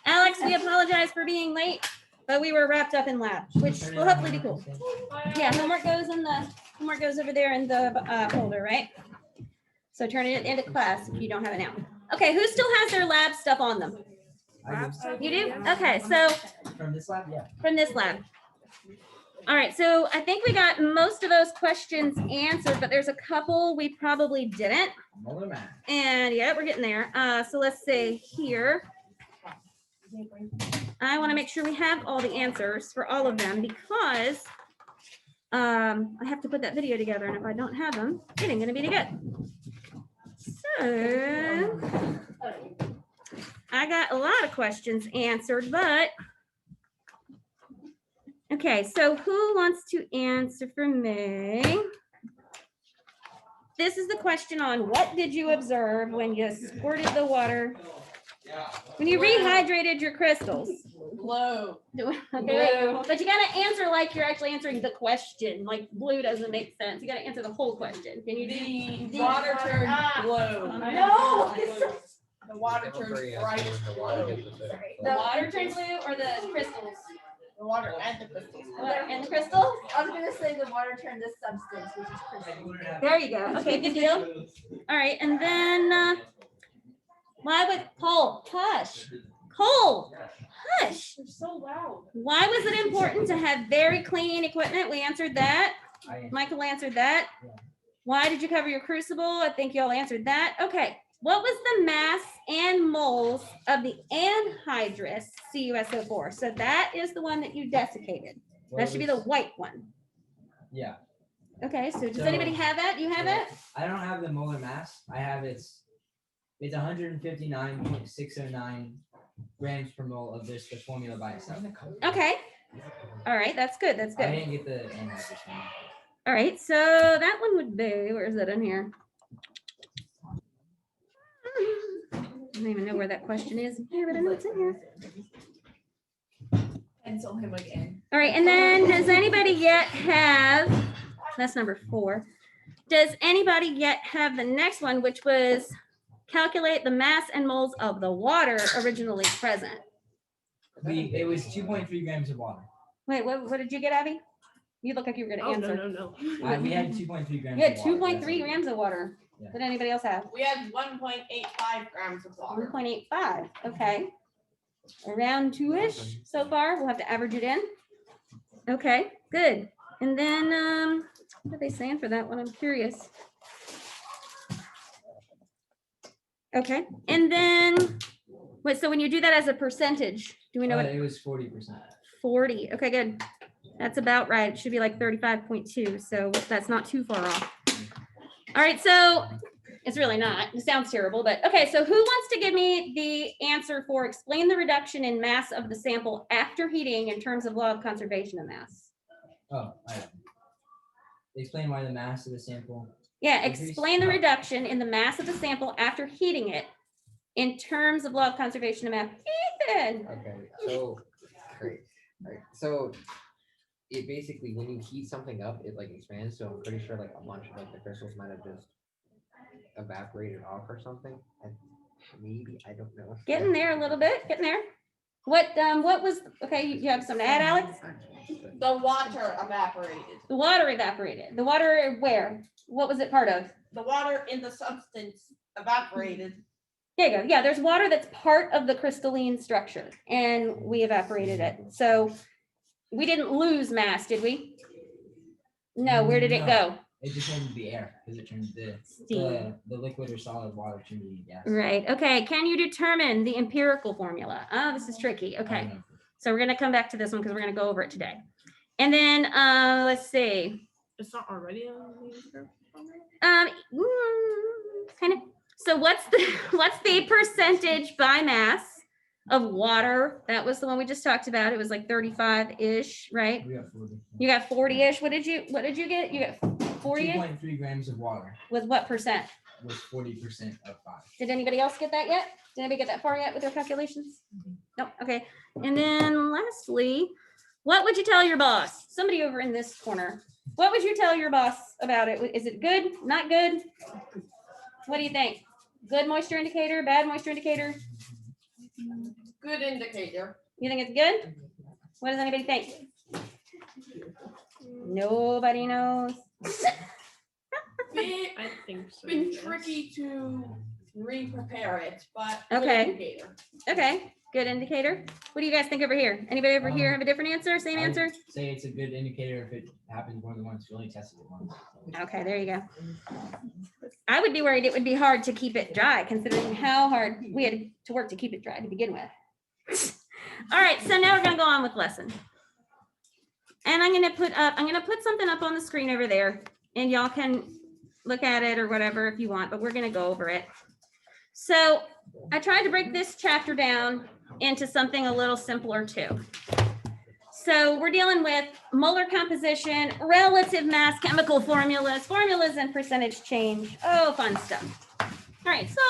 Alex, we apologize for being late, but we were wrapped up in lab, which will hopefully be cool. Yeah, homework goes over there in the folder, right? So turn it into class if you don't have it now. Okay, who still has their lab stuff on them? You do? Okay, so From this lab, yeah. from this lab. All right, so I think we got most of those questions answered, but there's a couple we probably didn't. And yeah, we're getting there. So let's see here. I want to make sure we have all the answers for all of them because I have to put that video together, and if I don't have them, it ain't gonna be any good. So I got a lot of questions answered, but okay, so who wants to answer for me? This is the question on what did you observe when you squirted the water, when you rehydrated your crystals? Glow. Okay, Blue. but you gotta answer like you're actually answering the question. Like blue doesn't make sense. You gotta answer the whole question. Can you do? The water turned blue. No. The water turned bright blue. The water turned blue or the crystals? The water and the crystals. Water and the crystals? I was gonna say the water turned to substance, which is crystal. There you go. Okay, good deal. All right, and then why would Cole? Hush, Cole. Hush. They're so loud. Why was it important to have very clean equipment? We answered that. Michael answered that. Why did you cover your crucible? I think y'all answered that. Okay. What was the mass and moles of the anhydrous CuSO4? So that is the one that you desiccated. That should be the white one. Yeah. Okay, so does So- anybody have that? You have it? I don't have the molar mass. I have it's 159.609 grams per mole of this, the formula by itself. Okay. All right, that's good. That's I good. didn't get the anhydrous one. All right, so that one would be, where is it in here? I don't even know where that question is here, but I know it's in here. Pencil him again. All right, and then does anybody yet have, that's number 4. Does anybody yet have the next one, which was calculate the mass and moles of the water originally present? It was 2.3 grams of water. Wait, what did you get, Abby? You look like you were gonna answer. No. We had 2.3 grams. You had of water. 2.3 grams of water. Yeah. Did anybody else have? We had 1.85 grams of water. 1.85, okay. Around 2-ish so far. We'll have to average it in. Okay, good. And then, what are they saying for that one? I'm curious. Okay, and then, wait, so when you do that as a percentage, do we know what? It was 40%. 40, okay, good. That's about right. It should be like 35.2, so that's not too far off. All right, so it's really not. It sounds terrible, but okay, so who wants to give me the answer for explain the reduction in mass of the sample after heating in terms of law of conservation of mass? Oh, explain why the mass of the sample. Yeah, Increase? explain the reduction in the mass of the sample after heating it in terms of law of conservation of mass. Ethan! Okay, so great. Right. So it basically when you heat something up, it like expands. So I'm pretty sure like a bunch of like the crystals might have just evaporated off or something. Maybe I don't know. Getting there a little bit, getting there. What was, okay, you have something to add, Alex? The water evaporated. The water evaporated. The water where? What was it part of? The water in the substance evaporated. There you go. Yeah, there's water that's part of the crystalline structure and we evaporated it. So we didn't lose mass, did we? No, where did it go? It just turned to the air because it turned Steam. the liquid or solid water turned to gas. Right. Okay. Can you determine the empirical formula? Oh, this is tricky. I don't Okay. know. So we're going to come back to this one because we're going to go over it today. And then let's see. It's not already on the Kind of. So what's the percentage by mass of water? That was the one we just talked about. It was like 35-ish, right? We got 40. You got 40-ish. What did you get? You got 40 2.3 grams of water with what percent? was 40% of 5. Did anybody else get that yet? Did anybody get that far yet with their calculations? No. Okay. And then lastly, what would you tell your boss? Somebody over in this corner. What would you tell your boss about it? Is it good? Not good? What do you think? Good moisture indicator? Bad moisture indicator? Good indicator. You think it's good? What does anybody think? Nobody knows. I think so. Been tricky to re-prepare it, but. good Okay. indicator. Okay, good indicator. What do you guys think over here? Anybody over here have a different answer? Same I would answer? Say it's a good indicator if it happens more than once. You only tested it once. Okay, there you go. I would be worried it would be hard to keep it dry considering how hard we had to work to keep it dry to begin with. All right, so now we're gonna go on with lesson. And I'm gonna put something up on the screen over there and y'all can look at it or whatever if you want, but we're gonna go over it. So I tried to break this chapter down into something a little simpler too. So we're dealing with molar composition, relative mass, chemical formulas, and percentage change. Oh, fun stuff. All right, so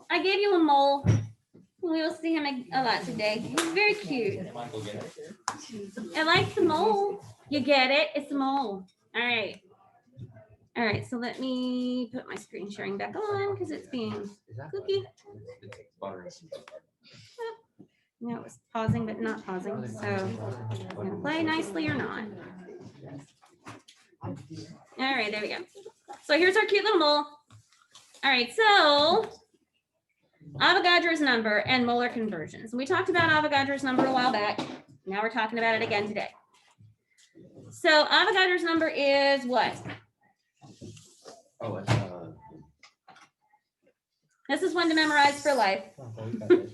I gave you a mole. We will see him a lot today. He's very cute. I like the mole. You get it? It's a mole. All right. All right, so let me put my screen sharing back on because it's being Is that cookie. It's butter. No, it was pausing, but not pausing. So gonna play nicely or not. All right, there we go. So here's our cute little mole. All right, so Avogadro's number and molar conversions. We talked about Avogadro's number a while back. Now we're talking about it again today. So Avogadro's number is what? Oh, it's This is one to memorize for life. I know.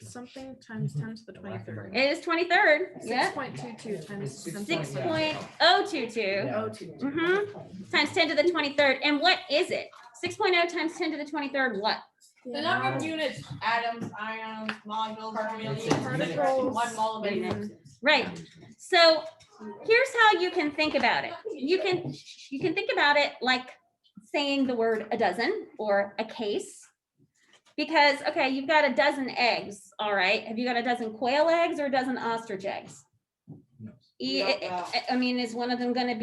Something times 10 to the 23rd. It is 23rd. Yeah. 6.22 times 10 to the 6.022. Times 10 to the 23rd. And what is it? 6.0 times 10 to the 23rd, what? The number of units, atoms, ions, molecules, It's fermions, particles. one mole of units. Right. So here's how you can think about it. You can think about it like saying the word a dozen or a case. Because, okay, you've got a dozen eggs, all right? Have you got a dozen quail eggs or a dozen ostrich eggs? No. I mean, is one of them gonna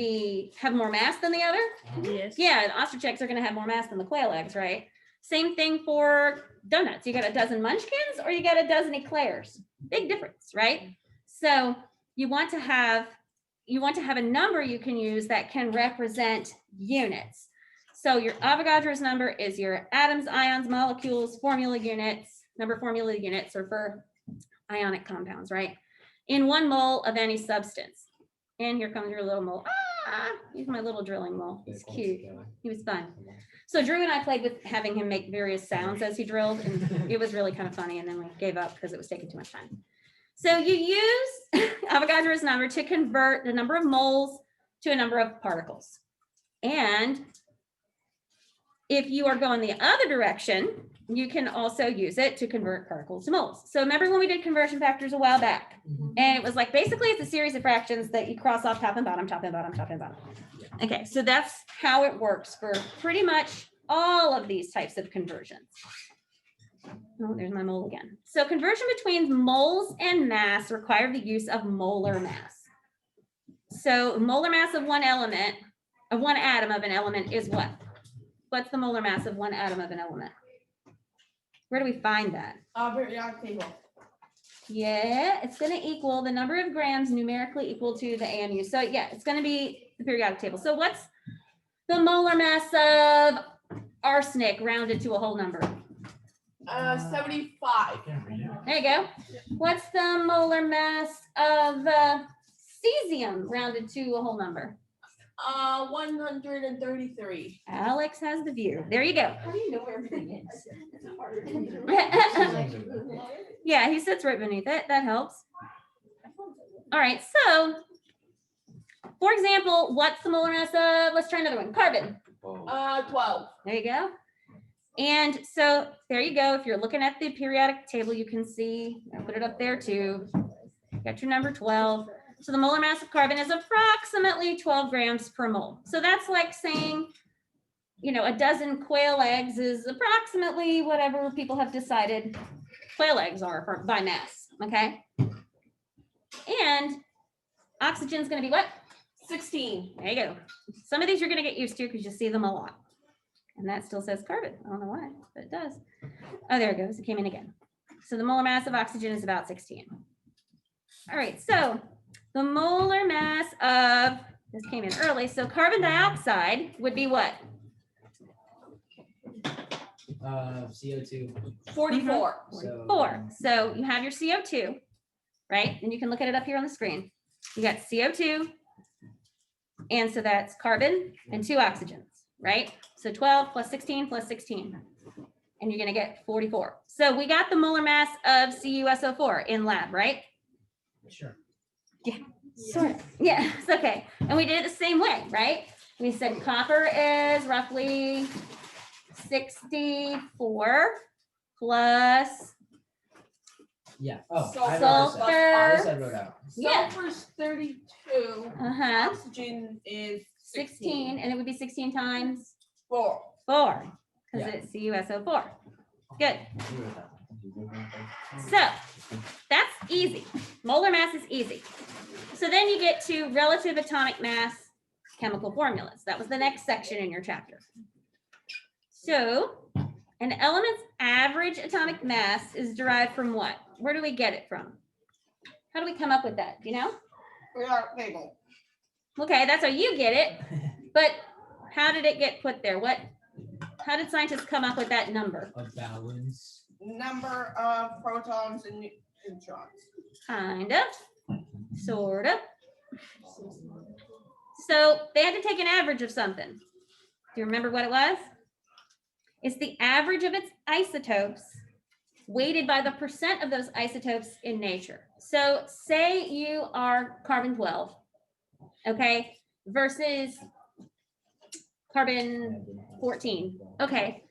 have more mass than the other? Yes. Yeah, the ostrich eggs are gonna have more mass than the quail eggs, right? Same thing for donuts. You got a dozen munchkins or you got a dozen eclairs? Big difference, right? So you want to have a number you can use that can represent units. So your Avogadro's number is your atoms, ions, molecules, formula units. Number formula units are for ionic compounds, right? In 1 mole of any substance. And here comes your little mole. Ah, he's my little drilling mole. It's cute. He was fun. So Drew and I played with having him make various sounds as he drilled, and it was really kind of funny. And then we gave up because it was taking too much time. So you use Avogadro's number to convert the number of moles to a number of particles. And if you are going the other direction, you can also use it to convert particles to moles. So remember when we did conversion factors a while back? And it was like, basically it's a series of fractions that you cross off top and bottom, top and bottom, top and bottom. Okay, so that's how it works for pretty much all of these types of conversions. Oh, there's my mole again. So conversion between moles and mass require the use of molar mass. So molar mass of one atom of an element is what? What's the molar mass of one atom of an element? Where do we find that? Periodic table. Yeah, it's going to equal the number of grams numerically equal to the AMU. So yeah, it's going to be the periodic table. So what's the molar mass of arsenic rounded to a whole number? 75. There you go. What's the molar mass of cesium rounded to a whole number? 133. Alex has the view. There you go. How do you know where everything is? It's hard. Yeah, he sits right beneath it. That helps. All right, so for example, what's the molar mass of, let's try another one, carbon. 12. There you go. And so there you go. If you're looking at the periodic table, you can see, I'll put it up there too. Got your number 12. So the molar mass of carbon is approximately 12 grams per mole. So that's like saying, you know, a dozen quail eggs is approximately whatever people have decided quail eggs are by mass, okay? And oxygen is going to be what? 16. There you go. Some of these you're going to get used to because you see them a lot. And that still says carbon. I don't know why, but it does. Oh, there it goes. It came in again. So the molar mass of oxygen is about 16. All right, so the molar mass of, this came in early, so carbon dioxide would be what? CO2. 44. So 4. So you have your CO2, right? And you can look at it up here on the screen. You got CO2, and so that's carbon and 2 oxygens, right? So 12 plus 16 plus 16, and you're gonna get 44. So we got the molar mass of CuSO4 in lab, right? Sure. Sort of. Yeah, it's okay. And we did it the same way, right? We said copper is roughly 64 plus, Yeah. Oh, So I sulfur. wrote out. Yeah. Sulfur's 32. uh-huh, Oxygen is 16, and it would be 16 times 4. 4, because Yeah. it's CuSO4. Good. I wrote that. So that's easy. Molar mass is easy. So then you get to relative atomic mass chemical formulas. That was the next section in your chapter. So an element's average atomic mass is derived from what? Where do we get it from? How do we come up with that? Do you know? We are table. Okay, that's how you get it. But how did it get put there? How did scientists come up with that number? A balance. Number of protons and neutrons. Kind of, sort of. So they had to take an average of something. Do you remember what it was? It's the average of its isotopes weighted by the percent of those isotopes in nature. So say you are carbon-12, okay, versus carbon-14. Okay,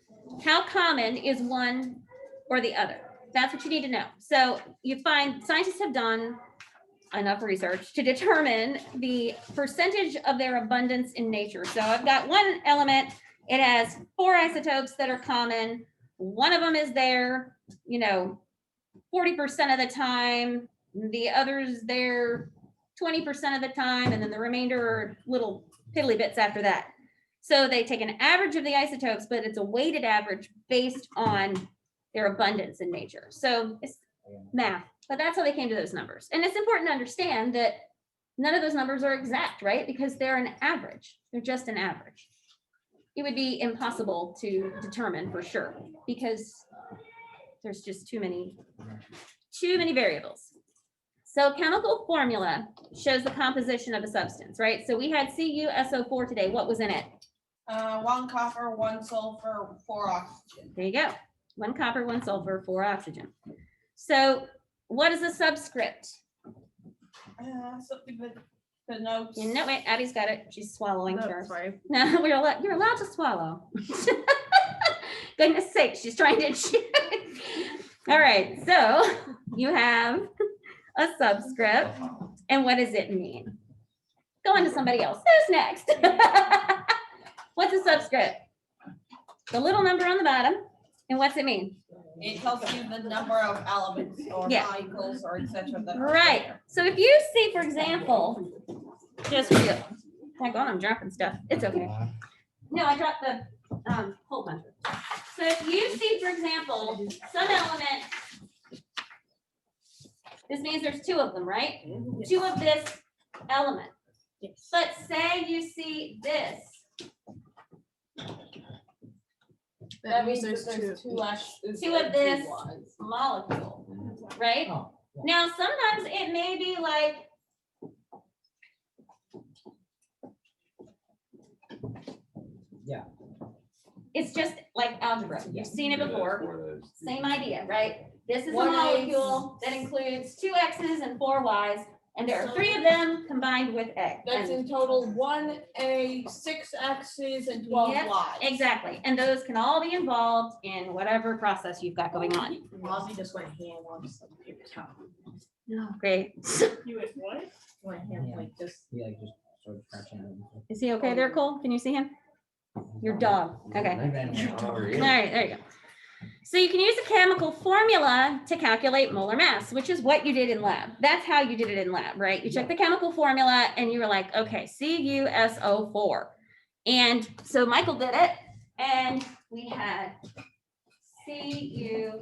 how common is one or the other? That's what you need to know. So you find scientists have done enough research to determine the percentage of their abundance in nature. So I've got one element, it has 4 isotopes that are common. One of them is there, 40% of the time, the others there 20% of the time, and then the remainder are little piddly bits after that. So they take an average of the isotopes, but it's a weighted average based on their abundance in nature. So it's math, but that's how they came to those numbers. And it's important to understand that none of those numbers are exact, right? Because they're an average. They're just an average. It would be impossible to determine for sure because there's just too many variables. So chemical formula shows the composition of a substance, right? So we had CuSO4 today. What was in it? 1 copper, 1 sulfur, 4 oxygen. There you go. 1 copper, 1 sulfur, 4 oxygen. So what is a subscript? Something that denotes. Wait, Abby's got it. She's swallowing No, first. sorry. No, you're allowed to swallow. Goodness sake, she's trying to chew. All right, so you have a subscript, and what does it mean? Go on to somebody else. Who's next? What's a subscript? The little number on the bottom, and what's it mean? It tells you the number of elements or Yeah. molecules or etc. that are Right. there. So if you see, for example, just for you, hang on, I'm dropping stuff. It's okay. No, I dropped the whole bunch. So if you see, for example, some element, this means there's 2 of them, right? 2 of this element. But say you see this. That means there's 2 of this molecule, right? Oh, Now, sometimes it may be like yeah. it's just like algebra. You've seen it before. Same idea, right? This is a One molecule that includes 2 X's and 4 Y's, and there are 3 of them combined with A. That's And- in total 1 A, 6 X's, and 12 Yep, Y's. exactly. And those can all be involved in whatever process you've got going on. Ozzy just went ham on some paper towel. Great. You went what? Went ham, like just. He like just started scratching it. Is he okay there, Cole? Can you see him? Your dog. Okay. I ran out. Oh, All really? right, there you go. So you can use a chemical formula to calculate molar mass, which is what you did in lab. That's how you did it in lab, right? You took the chemical formula and you were like, okay, CuSO4. And so Michael did it, and we had CuSO4.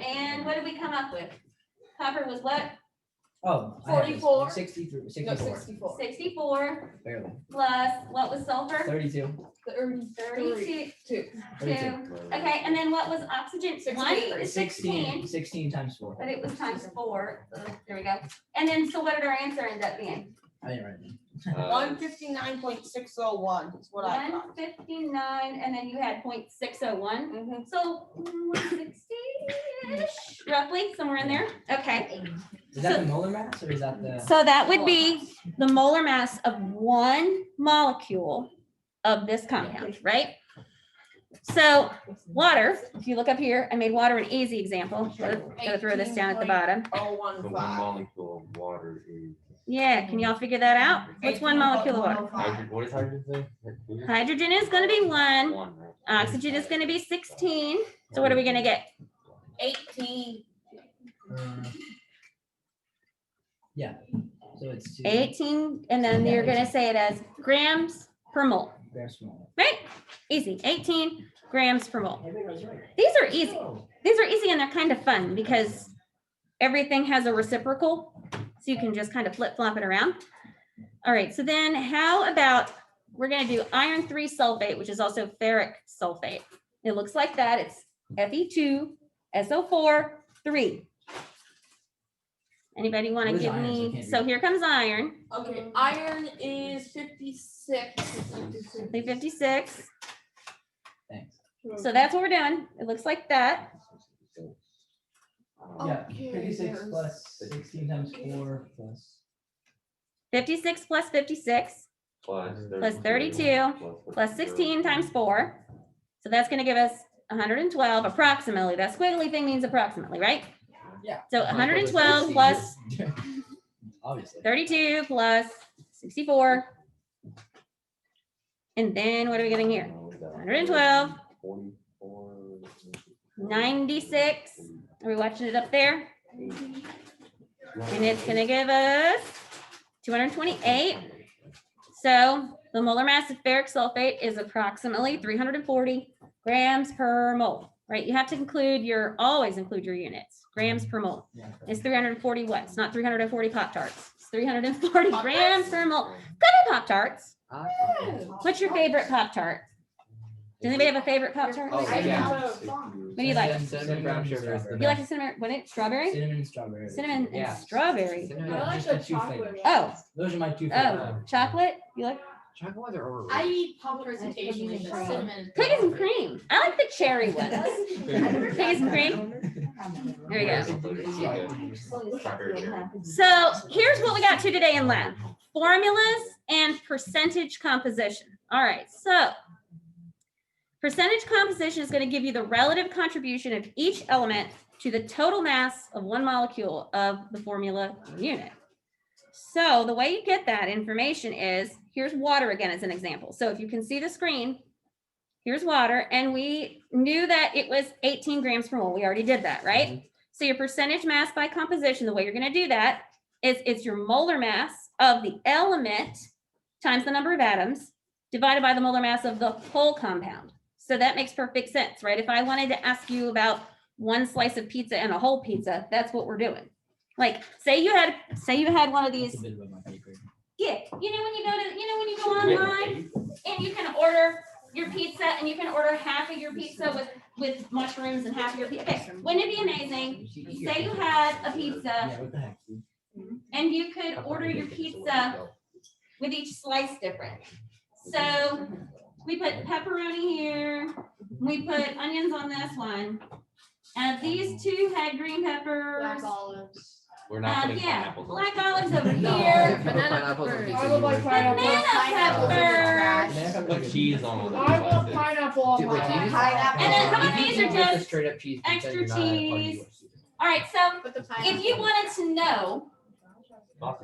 And what did we come up with? Copper was what? Oh. I have this. 44? 63, No, 64, 64. 64 barely. plus, what was sulfur? 32. 32. 32. Okay, and then what was oxygen? 1 is 16, 16 times 4. but it was times 4. So there we go. And then, so what did our answer end up being? I didn't write it. 159.601 is what I got. 159, and then you had 0.601. Mhm. So 160-ish, roughly, somewhere in there. Okay. Is that the molar mass or is that the? So that would be the molar mass of one molecule of this compound, right? So water, if you look up here, I made water an easy example. Gotta throw this down at the bottom. The one 015. molecule of water is. Yeah, can y'all figure that out? What's one molecule of water? Hydrogen, what is hydrogen say? Hydrogen is gonna be 1, One, right? oxygen is gonna be 16. So what are we gonna get? 18. Yeah. So it's 2 18, and then you're gonna say it as grams per mole, grams per mole. right? Easy, 18 grams per mole. Everybody's right. These are easy. Oh. These are easy and they're kind of fun because everything has a reciprocal, so you can just kind of flip flop it around. All right, so then how about, we're gonna do iron 3 sulfate, which is also ferric sulfate. It looks like that, it's Fe2SO4 3. Anybody wanna What is give iron? So I me, can't so read. here comes iron, Okay, iron is 56. 56. Thanks. So that's what we're doing. It looks like that. Yeah, Okay, 56 there's- plus 16 times 4 plus. 56 plus 56 plus 32 plus 16 times 4. So that's going to give us 112 approximately. That squiggly thing means approximately, right? Yeah. So 112 plus Obviously. 32 plus 64. And then what are we getting here? 112, 96. Are we watching it up there? And it's going to give us 228. So the molar mass of ferric sulfate is approximately 340 grams per mole, right? You have to always include your units, grams per mole. Yeah. It's 340 what? It's not 340 Pop-Tarts. It's 340 grams per mole. Could be Pop-Tarts. What's your favorite Pop-Tart? Does anybody have a favorite Pop-Tart? Oh, What yeah. do you like? Cinnamon brown sugar is the You like the cinnamon, what is it, strawberry? Cinnamon and strawberry. Cinnamon Yeah. and strawberry. Cinnamon. I like Just the the two chocolate. flavors. Oh, Those are my two oh, favorite. chocolate? You like Chocolate ones are overrated. I eat public presentation and the cinnamon. cookies and cream? I like the cherry ones. Cookies and cream? There you go. So here's what we got to today in lab. Formulas and percentage composition. All right, so percentage composition is going to give you the relative contribution of each element to the total mass of one molecule of the formula unit. So the way you get that information is, here's water again as an example. So if you can see the screen, here's water, and we knew that it was 18 grams per mole. We already did that, right? So your percentage mass by composition, the way you're going to do that is it's your molar mass of the element times the number of atoms divided by the molar mass of the whole compound. So that makes perfect sense, right? If I wanted to ask you about one slice of pizza and a whole pizza, that's what we're doing. Like, say you had one of That's these, a bit above my pay grade. yeah, when you go online and you can order your pizza and you can order half of your pizza with mushrooms and half of your pizza. Okay, wouldn't it be amazing? Say you had a pizza Yeah, what the heck? dude? and you could order your pizza with each slice different. So we put pepperoni here, we put onions on this one. And these two had green peppers. Black olives. We're not putting Yeah, pineapples on black it. olives over No. here. Pineapples on pizza, I would like you would. pineapple. Banana peppers. Banana Put peppers. cheese on one of I want the pineapple on Dude, wait, do you mine. just- Pineapple. And then some of You these can are use the just straight up cheese because extra you're not a part of cheese. US. All right, so Put the if pineapple. you wanted to know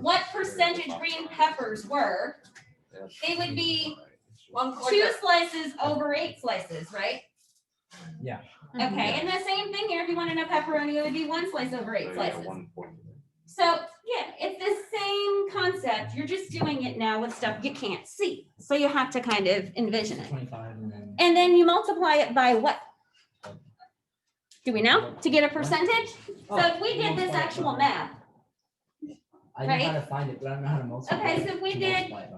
what percentage green peppers were, they would be 1 2 quarter. slices over 8 slices, right? Yeah. Okay, and the same thing here, if you want to know pepperoni, it would be 1 slice over 8 slices. 1 point. So, yeah, it's the same concept. You're just doing it now with stuff you can't see. So you have to kind of envision it. 25 and then And then you multiply it by what? Do we know? To get a percentage? So if we did this actual math, I know how to find it, but I don't know how to multiply. Okay, so if we to did- multiply it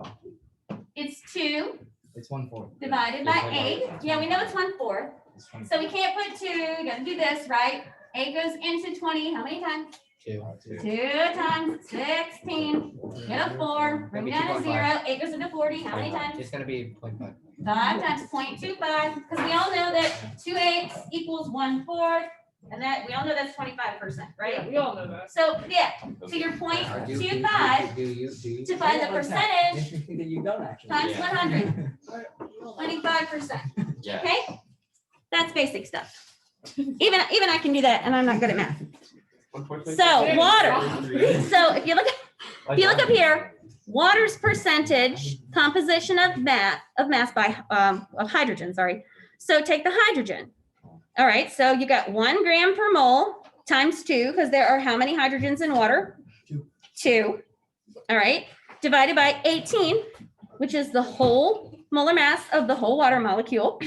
by. it's 2 It's 1/4. divided by 8. Yeah, we know it's 1/4. It's 1/4. So we can't put 2, you gotta do this, right? 8 goes into 20, how many times? 2. 2 times 16, get a 4, bring down a 0, 8 goes into 40, how many times? It's gonna be 0.5. 5 times 0.25, because we all know that 2 eighths equals 1/4, and that, we all know that's 25%, right? We all know that. So, yeah, to your point, Do you- 25 Do you? to find the percentage Interesting that you don't actually. times Yeah. 100, 25%, Yeah. okay? That's basic stuff. Even I can do that, and I'm not good at math. So, water. So if you look up here, water's percentage composition of mass by of hydrogen, sorry. So take the hydrogen. All right, so you got 1 gram per mole times 2, because there are how many hydrogens in water? 2. All right, divided by 18, which is the whole molar mass of the whole water molecule.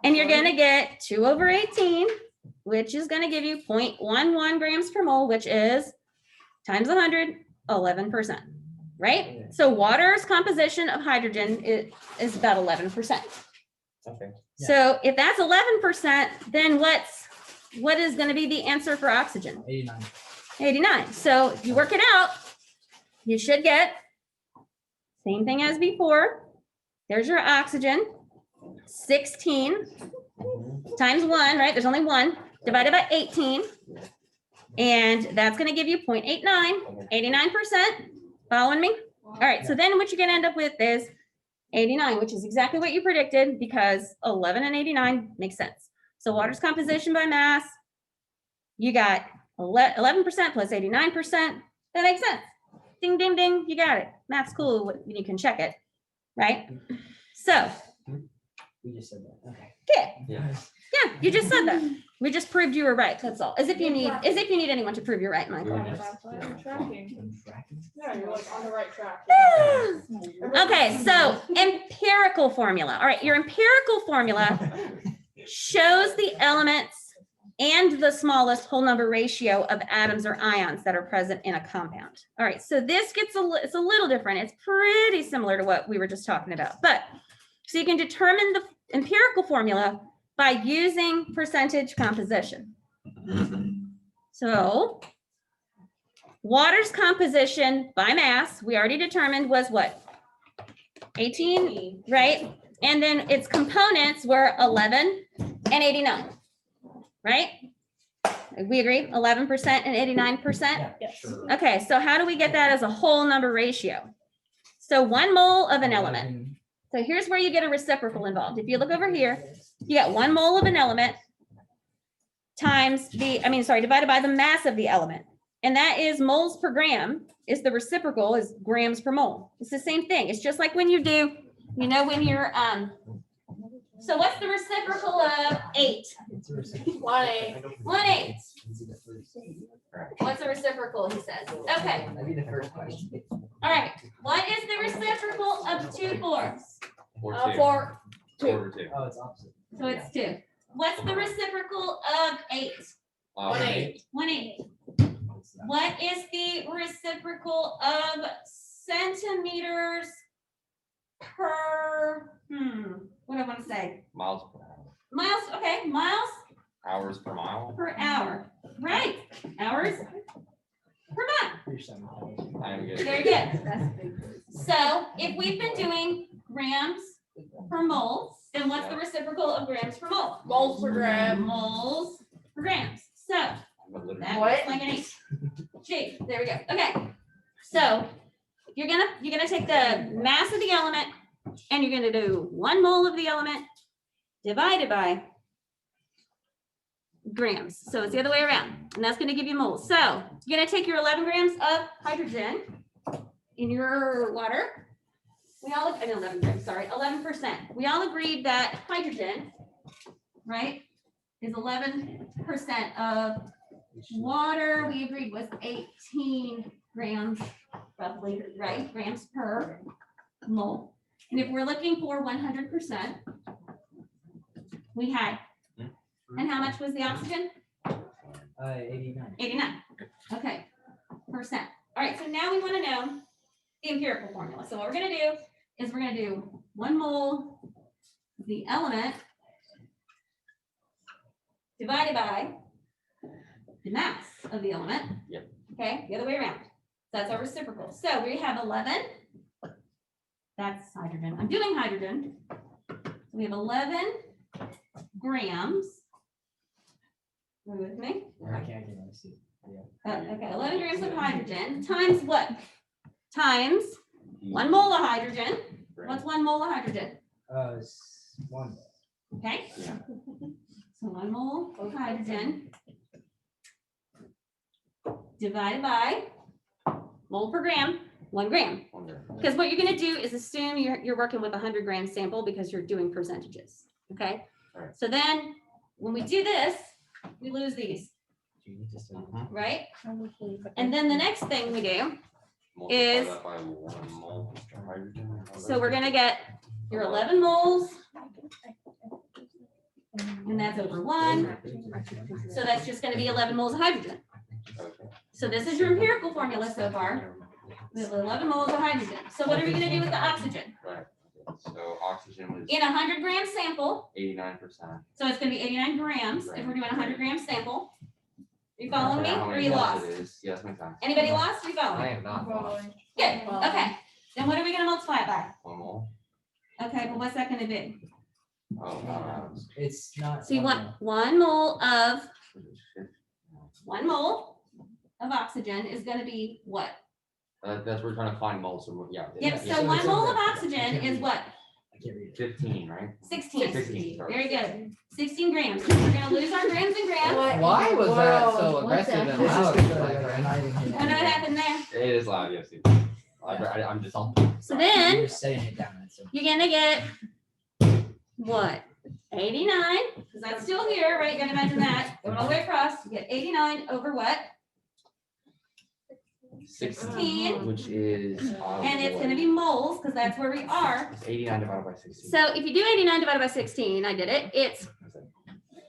And you're gonna get 2/18, which is gonna give you 0.11 grams per mole, which is times 100, 11%, right? So water's composition of hydrogen is about 11%. Okay. So if that's 11%, then what is gonna be the answer for oxygen? 89. 89. So if you work it out, you should get same thing as before. There's your oxygen, 16 times 1, right? There's only 1, divided by 18. And that's going to give you 0.89, 89%. Following me? All right, so then what you're going to end up with is 89, which is exactly what you predicted, because 11 and 89 makes sense. So water's composition by mass, you got 11% plus 89%. That makes sense. Ding, ding, ding, you got it. Math's cool when you can check it, right? So, We just said that. Okay. yeah, you just said that. We just proved you were right, that's all. As if you need anyone to prove you're right, Michael. I'm tracking. Yeah, you're like on the right track. Okay, so empirical formula. All right, your empirical formula shows the elements and the smallest whole number ratio of atoms or ions that are present in a compound. All right, so this gets it's a little different. It's pretty similar to what we were just talking about, but so you can determine the empirical formula by using percentage composition. So water's composition by mass, we already determined was what? 18, right? And then its components were 11 and 89, right? We agree, 11% and 89%? Yes. Okay, so how do we get that as a whole number ratio? So 1 mole of an element. So here's where you get a reciprocal involved. If you look over here, you got 1 mole of an element times divided by the mass of the element. And that is moles per gram, is the reciprocal is grams per mole. It's the same thing. It's just like when you do, when you're, so what's the reciprocal of 8? It's a reciprocal. 1/8. 1/8. Let's see the first. What's the reciprocal, he says? Okay, That'd be the first question. all right. What is the reciprocal of 2/4? For 2. Oh, it's opposite. So it's 2. What's the reciprocal of 8? 1/8. 1/8. What's that? What is the reciprocal of centimeters per, what do I want to say? Miles per hour. Miles, okay, miles Hours per mile. per hour. Right, hours per mile. You're so I'm good. Very good. So if we've been doing grams per mole, then what's the reciprocal of grams per mole? Moles per gram. Moles per grams. So that What? looks like an 8. Gee, there we go. Okay. So you're gonna take the mass of the element and you're gonna do 1 mole of the element divided by grams. So it's the other way around, and that's gonna give you moles. So you're gonna take your 11 grams of hydrogen in your water. We all, 11 grams, sorry, 11%. We all agreed that hydrogen, right, is 11% of water. We agreed was 18 grams roughly, right, grams per mole. And if we're looking for 100%, we had, and how much was the oxygen? 89. 89. Okay, percent. All right, so now we want to know the empirical formula. So what we're going to do is we're going to do 1 mole of the element divided by the mass of the element. Yep. Okay, the other way around. So that's our reciprocal. So we have 11. That's hydrogen. I'm doing hydrogen. We have 11 grams. Are you with me? I can't really see. Okay, 11 grams of hydrogen times what? Times 1 mole of hydrogen. What's 1 mole of hydrogen? It's 1. Okay. Yeah. So 1 mole of hydrogen divided by mole per gram, 1 gram. Because what you're gonna do is assume you're working with a 100-gram sample because you're doing percentages, okay? Right. So then, when we do this, we lose these, You need to say- right? And then the next thing we do, Is- so we're gonna get your 11 moles, and that's over 1. So that's just gonna be 11 moles of hydrogen. So this is your empirical formula so far. We have 11 moles of hydrogen. So what are we gonna do with the oxygen? Right, so oxygen was In a 100-gram sample, 89%. so it's gonna be 89 grams if we're doing a 100-gram sample. You following me, How or many you moles lost? it is. Yes, makes sense. Anybody lost, or you I following? am not lost. Good, okay. Then what are we gonna multiply it by? 1 mole. Okay, but what's that gonna be? Oh, It's not. So you one want 1 mole of, wow. 1 mole of oxygen is gonna be what? That's we're trying to find moles. So yeah. Yep, Yeah, so so 1 it's mole over- of oxygen is what? I can't read it. 15, right? 16. 16, sorry. Very good. 16 grams. We're gonna lose our grams and grams. Why was that so Whoa, what's aggressive and that? loud? It's just like, because I'm not even hitting I know what happened there. It is loud, yes. I'm just on. So You're then just setting it down. That's it. you're gonna get what? 89, because that's still here, right? You gotta imagine that. Going all the way across, you get 89 over what? 16, which is. And it's gonna be moles, because that's where we are. It's 89 divided by 16. So if you do 89 divided by 16, I did it, it's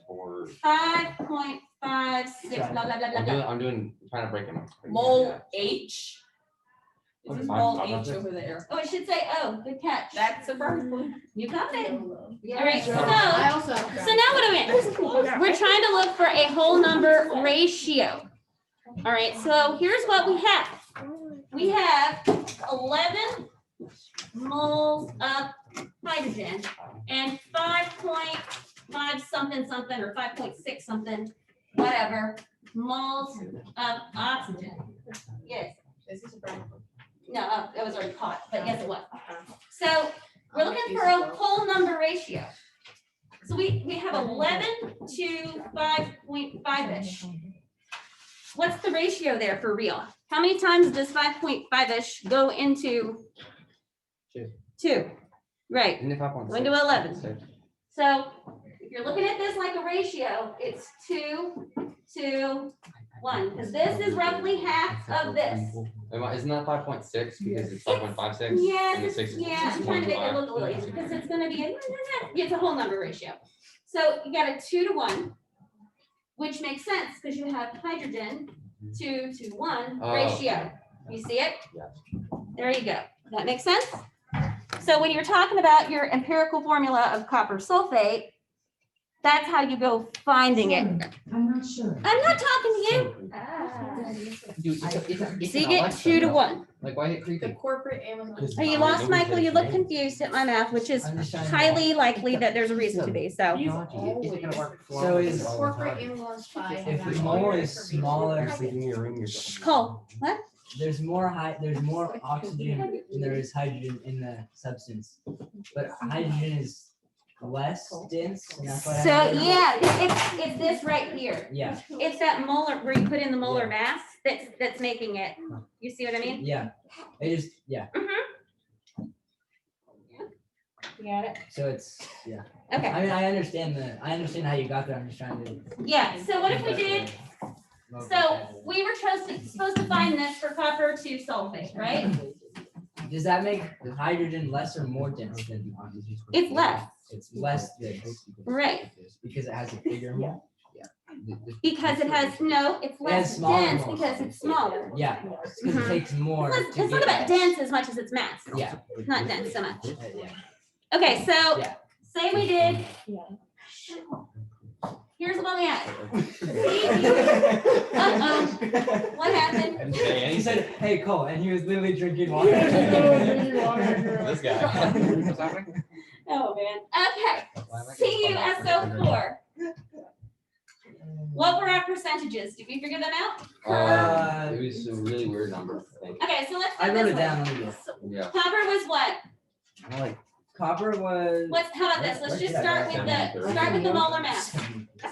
Or 5.56, blah, blah, blah, blah, blah. I'm trying to break them up. Mole H. This is Fine, mole I'll H have to- over there. Oh, it should say, oh, good catch. That's a bird. You got it. Yeah. All right, so, I also. so now what are we? We're trying to look for a whole number ratio. All right, so here's what we have. We have 11 moles of hydrogen and 5.5 something something or 5.6 something, whatever, moles of oxygen. Yes, This is a bird. no, that was already caught, but yes, it was. So we're looking for a whole number ratio. So we have 11 to 5.5-ish. What's the ratio there for real? How many times does 5.5-ish go into? 2. 2, right. Isn't it 5.6? Going to 11. So if you're looking at this like a ratio, it's 2 to 1, because this is roughly half of this. Isn't that 5.6 because it's 5.56? Yes, and the 6 is yeah, I'm trying to make it 6.5? look a little easy, because it's gonna be, it's a whole number ratio. So you got a 2 to 1, which makes sense, because you have hydrogen 2 to 1 Oh, ratio. You see it? Yes. There you go. That makes sense? So when you're talking about your empirical formula of copper sulfate, that's how you go finding it. I'm not sure. I'm not talking to you. Dude, it's So you an get Alexa, 2 to bro. 1. Like, why is it The creepy? corporate Amazon. Are you lost, Michael? You look confused at my math, which is I'm just trying to- highly likely that there's a reason to be, so. Is it gonna work? So is- Corporate Amazon spy. If the mole is smaller, Cole, what? there's more oxygen than there is hydrogen in the substance. But hydrogen is less dense. And that's why I So, have it. yeah, it's this right here. Yeah, It's that molar, where you put in the molar mass that's making it. You see what I mean? yeah. It just, yeah. You got it? So it's, yeah. Okay, I mean, I understand how you got there. I'm just trying to. yeah, so what if we did, so we were supposed to find this for copper 2 sulfate, right? Does that make hydrogen less or more dense than oxygen? It's less, It's less dense right? because it has a bigger mole. Because it has, no, it's less smaller dense moles. because it's smaller. Yeah, because it takes more. It's to not get about that. dense as much as it's mass. Yeah. It's not dense so much. Yeah. Okay, so Yeah. say we did. Here's what we had. What happened? He said, "Hey Cole," and he was literally drinking water. This guy. What's happening? Oh, man. Okay, CuSO4. What were our percentages? Did we figure them out? It was a really weird number, I think. Okay, so let's I go wrote this it way. down. Let me look. Yeah. Copper was what? Copper was. What's, how about this? Let's Where just did I start write with that? start with the molar mass.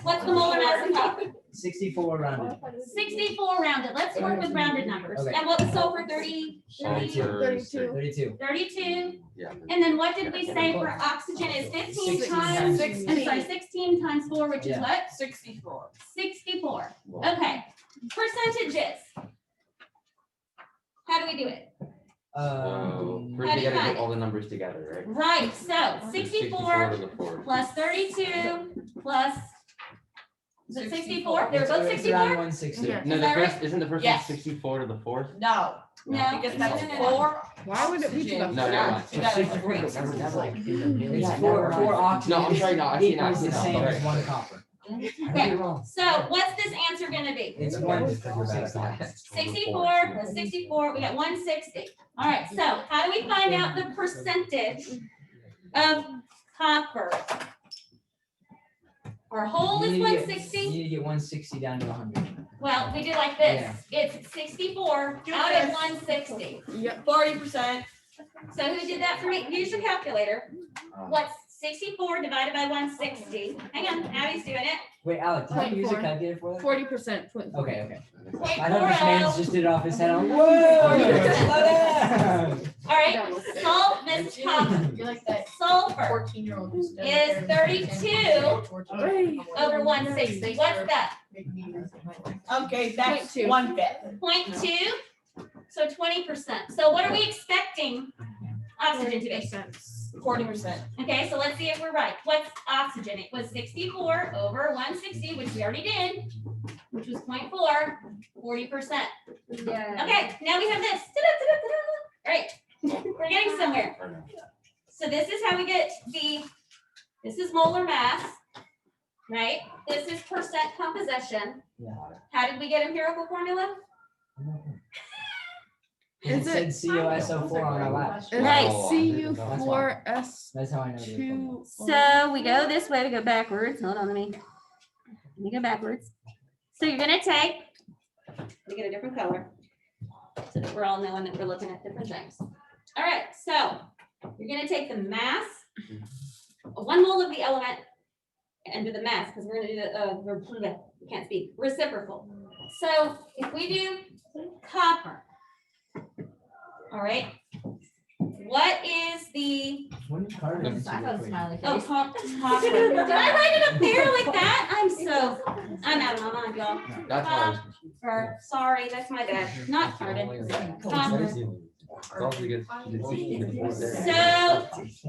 What's the molar mass in copper? 64 rounded. 64 rounded. Let's work with rounded numbers. Okay. And what was sulfur? 30? Sulfur's- 32. 32. Yeah. And then what did we say for oxygen is 15 times, I'm sorry, 16 times 4, which is Yeah. what? 64. 64. Okay. Percentages. How do we do it? So Um, first How we do you gotta find get all the numbers together, right? Right, so 64 to the fourth. plus 32 plus, is it 64? They were both it's around 64? 160. Yeah. No, Is the that first, isn't the first one Yes. 64 to the fourth? No, No. because no, that's no, no. 4. Why would it be to the oxygen. No, never mind. You gotta It's agree. It's four oxygen. No, I'm sorry, no, I see now, I equals see the now, same sorry. as one copper. Okay, so what's this answer gonna be? It's 160. 64 plus 64, we got 160. All right, so how do we find out the percentage of copper? Our whole is You need to get- 160. You need to get 160 down to 100. Well, we do like this. It's 64 out of 160. Yep. 40%. So who did that for me? Use your calculator. What's 64 divided by 160? Hang on, Abby's doing it. Wait, Alec, did you use a 0.4. calculator for that? 40%. Okay, okay. Point I thought this man 40. just did it off his head. I'm like, whoa, slow down. All right, salt, Miss Copper. You're like that Sulfur 14-year-old who's done is everything 32 over 160. What's that? Okay, that's 0.2. 1/5. 0.2, so 20%. So what are we expecting oxygen to be? 40%. Okay, so let's see if we're right. What's oxygen? It was 64 over 160, which we already did, which was 0.4, 40%. Yeah. Okay, now we have this. Ta-da-ta-da-ta-da. All right, we're getting somewhere. Or no? So this is how we get this is molar mass, right? This is percent composition. Yeah. How did we get empirical formula? It Is said COSO4 on our lap. It's Right. CU4S2. That's how I know. the So we go this way, we go backwards. Hold on, let me go backwards. So you're gonna take, let me get a different color so that we're all knowing that we're looking at different things. All right, so you're gonna take the mass, 1 mole of the element, and do the mass, because we're gonna do the, we can't speak, reciprocal. So if we do copper, all right, what is the, When did Carter answer I the got a quiz? smiley oh, face. copper. Did I write it up there like that? I'm out of my mind, y'all. That's why I was. Or, sorry, that's my bad, not carded. Copper. So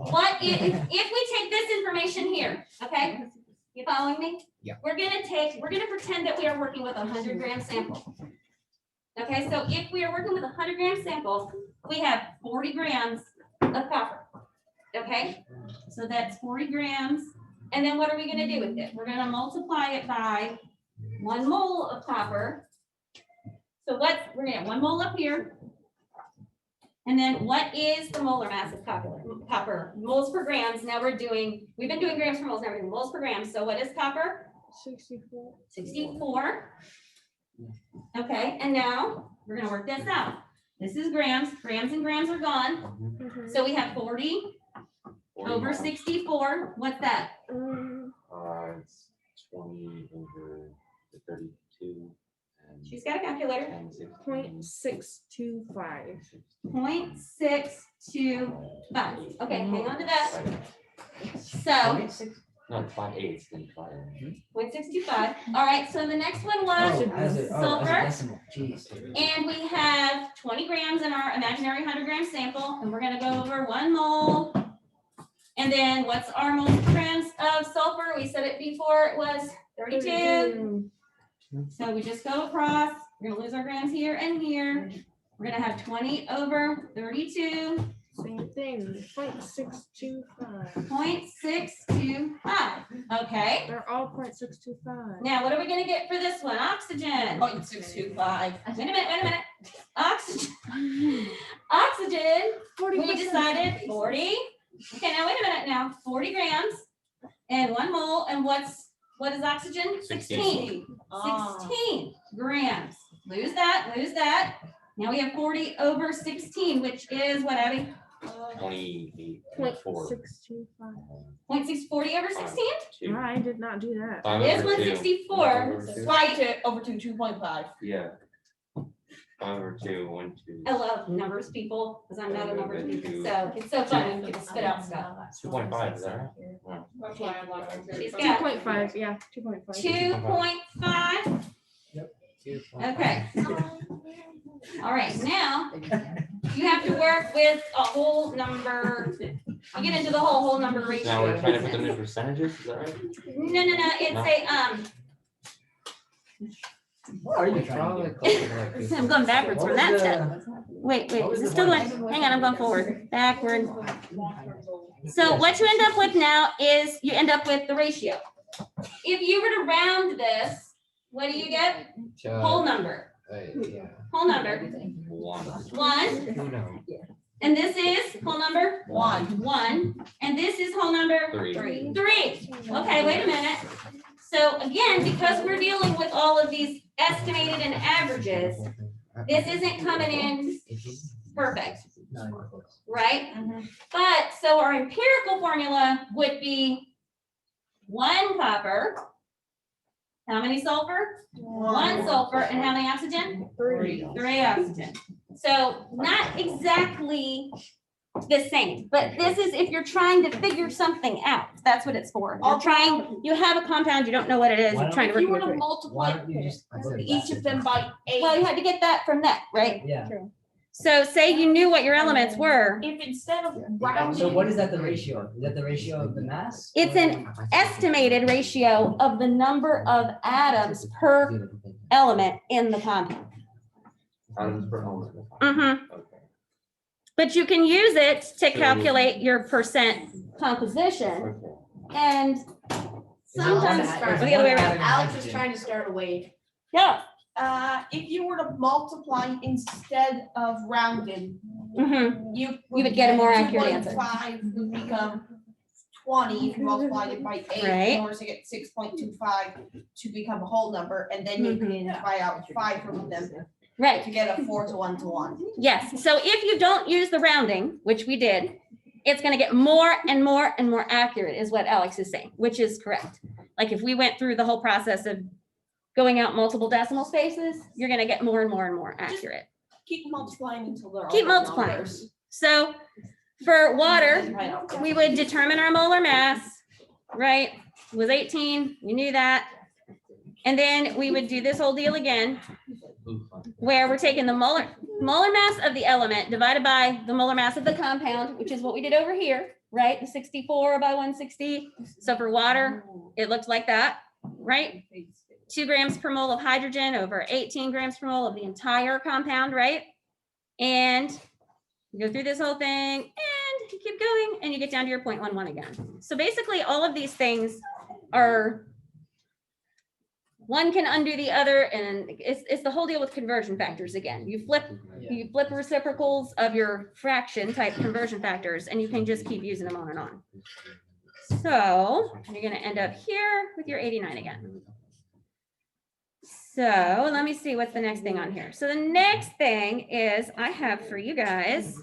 what if we take this information here, okay? You following me? Yeah. We're gonna pretend that we are working with a 100-gram sample. Okay, so if we are working with a 100-gram sample, we have 40 grams of copper. Okay, so that's 40 grams. And then what are we gonna do with it? We're gonna multiply it by 1 mole of copper. So we're gonna have 1 mole up here. And then what is the molar mass of copper? Moles per grams. Now we've been doing grams per moles, now we're doing moles per grams. So what is copper? 64. 64. Okay, and now we're gonna work this out. This is grams. Grams and grams are gone. So we have 40 over 64. What's that? It's 20 over the 32 and. She's got a calculator. and 16. 0.625. 0.625. Okay, hang on to that. So No, 5/8, then 5. 0.625. All right, so the next one was As a silver. decimal, jeez. And we have 20 grams in our imaginary 100-gram sample, and we're gonna go over 1 mole. And then what's our moles grams of sulfur? We said it before, it was 32. So we just go across, we're gonna lose our grams here and here. We're gonna have 20 over 32, Same thing, 0.625. 0.625. Okay, They're all 0.625. now what are we gonna get for this one? Oxygen. 0.625. Wait a minute. Oxygen. Oxygen, we decided 40. Okay, now wait a minute now, 40 grams and 1 mole. And what is oxygen? 16. 16 grams. Lose that. Now we have 40 over 16, which is what, Abby? 28.4. 0.625. 0.640 over 16? No, I did not do that. This one's 64. Slide it over to 2.5. Yeah. 5/2, 1, 2. I love numbers, people, because I'm not a numbers people. So it's so fun when people spit out stuff. 2.5, is that right? That's why I love it. She's got 2.5, yeah, 2.5. 2.5. Okay. All right, now you have to work with a whole number. You get into the whole number ratio. Now we're trying to put them in percentages, is that right? No, it's What are you trying to do? I'm going backwards What from was that the- step. Wait, what was is it the still one? going? Hang on, I'm going forward, backward. So what you end up with now is you end up with the ratio. If you were to round this, what do you get? Whole number, Yeah. whole number. 1. 1, Who knows? and this is whole number 1, and this is whole number 3. 3. Okay, wait a minute. So again, because we're dealing with all of these estimated and averages, this isn't coming in perfect, right? But, so our empirical formula would be 1 copper. How many sulfur? 1 sulfur, and how many oxygen? 3 oxygen. So not exactly the same, but this is if you're trying to figure something out, that's what it's for. You're trying, you have a compound, you don't know what it is, you're trying to If you were work to with it. Why multiply don't you just? each of them by 8, Well, you had to get that from that, right? Yeah. So say you knew what your elements were, if instead of So rounding. what is that the ratio? Is that the ratio of the mass? it's or- an estimated ratio of the number of atoms per element in the compound. Atoms per element. Mhm. Okay. But you can use it to calculate your percent composition Okay. and Is it sometimes, one or atom- the other way one around. atom Alex is hydrogen? trying to start a wave. Yeah. If you were to multiply instead of rounded, Mhm. you would get a more accurate answer. 2.5 would become 20 if you multiplied it by 8 Right. in order to get 6.25 to become a whole number, and then you can divide out 5 from them Right. to get a 4 to 1 to 1. Yes. So if you don't use the rounding, which we did, it's going to get more and more and more accurate is what Alex is saying, which is correct. Like if we went through the whole process of going out multiple decimal spaces, you're going to get more and more and more accurate. Keep multiplying until they're all Keep whole multiplying. numbers. So for water, Right out. we would determine our molar mass, right? It was 18, we knew that. And then we would do this whole deal again, where we're taking the molar mass of the element divided by the molar mass of the compound, which is what we did over here, right? The 64 by 160. So for water, it looked like that, right? 2 grams per mole of hydrogen over 18 grams per mole of the entire compound, right? And you go through this whole thing and you keep going and you get down to your 0.11 again. So basically all of these things are, one can undo the other, and it's the whole deal with conversion factors again. You flip reciprocals of your fraction type conversion factors and you can just keep using them on and on. So you're gonna end up here with your 89 again. So let me see what's the next thing on here. So the next thing is I have for you guys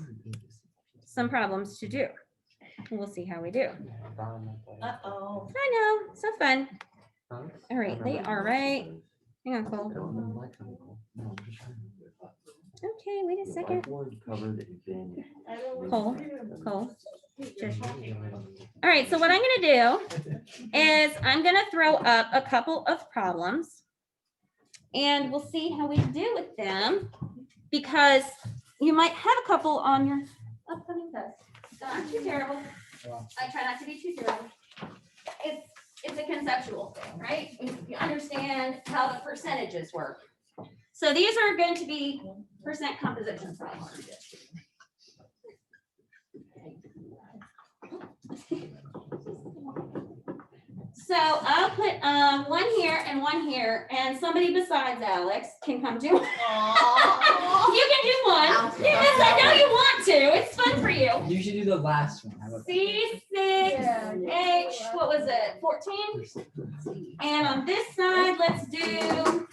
some problems to do. We'll see how we do. Uh-oh. I know, so fun. All right, they are right. Hang on, Cole. Okay, wait a second. Cole. Shush. All right, so what I'm gonna do is I'm gonna throw up a couple of problems. And we'll see how we do with them, because you might have a couple on your upcoming test. Not too terrible. I try not to be too terrible. It's a conceptual thing, right? You understand how the percentages work. So these are going to be percent composition problems. So I'll put one here and one here, and somebody besides Alex can come do. You can do one. Yes, I know you want to. It's fun for you. You should do the last one. How about that? C6H, what was it, 14? And on this side, let's do,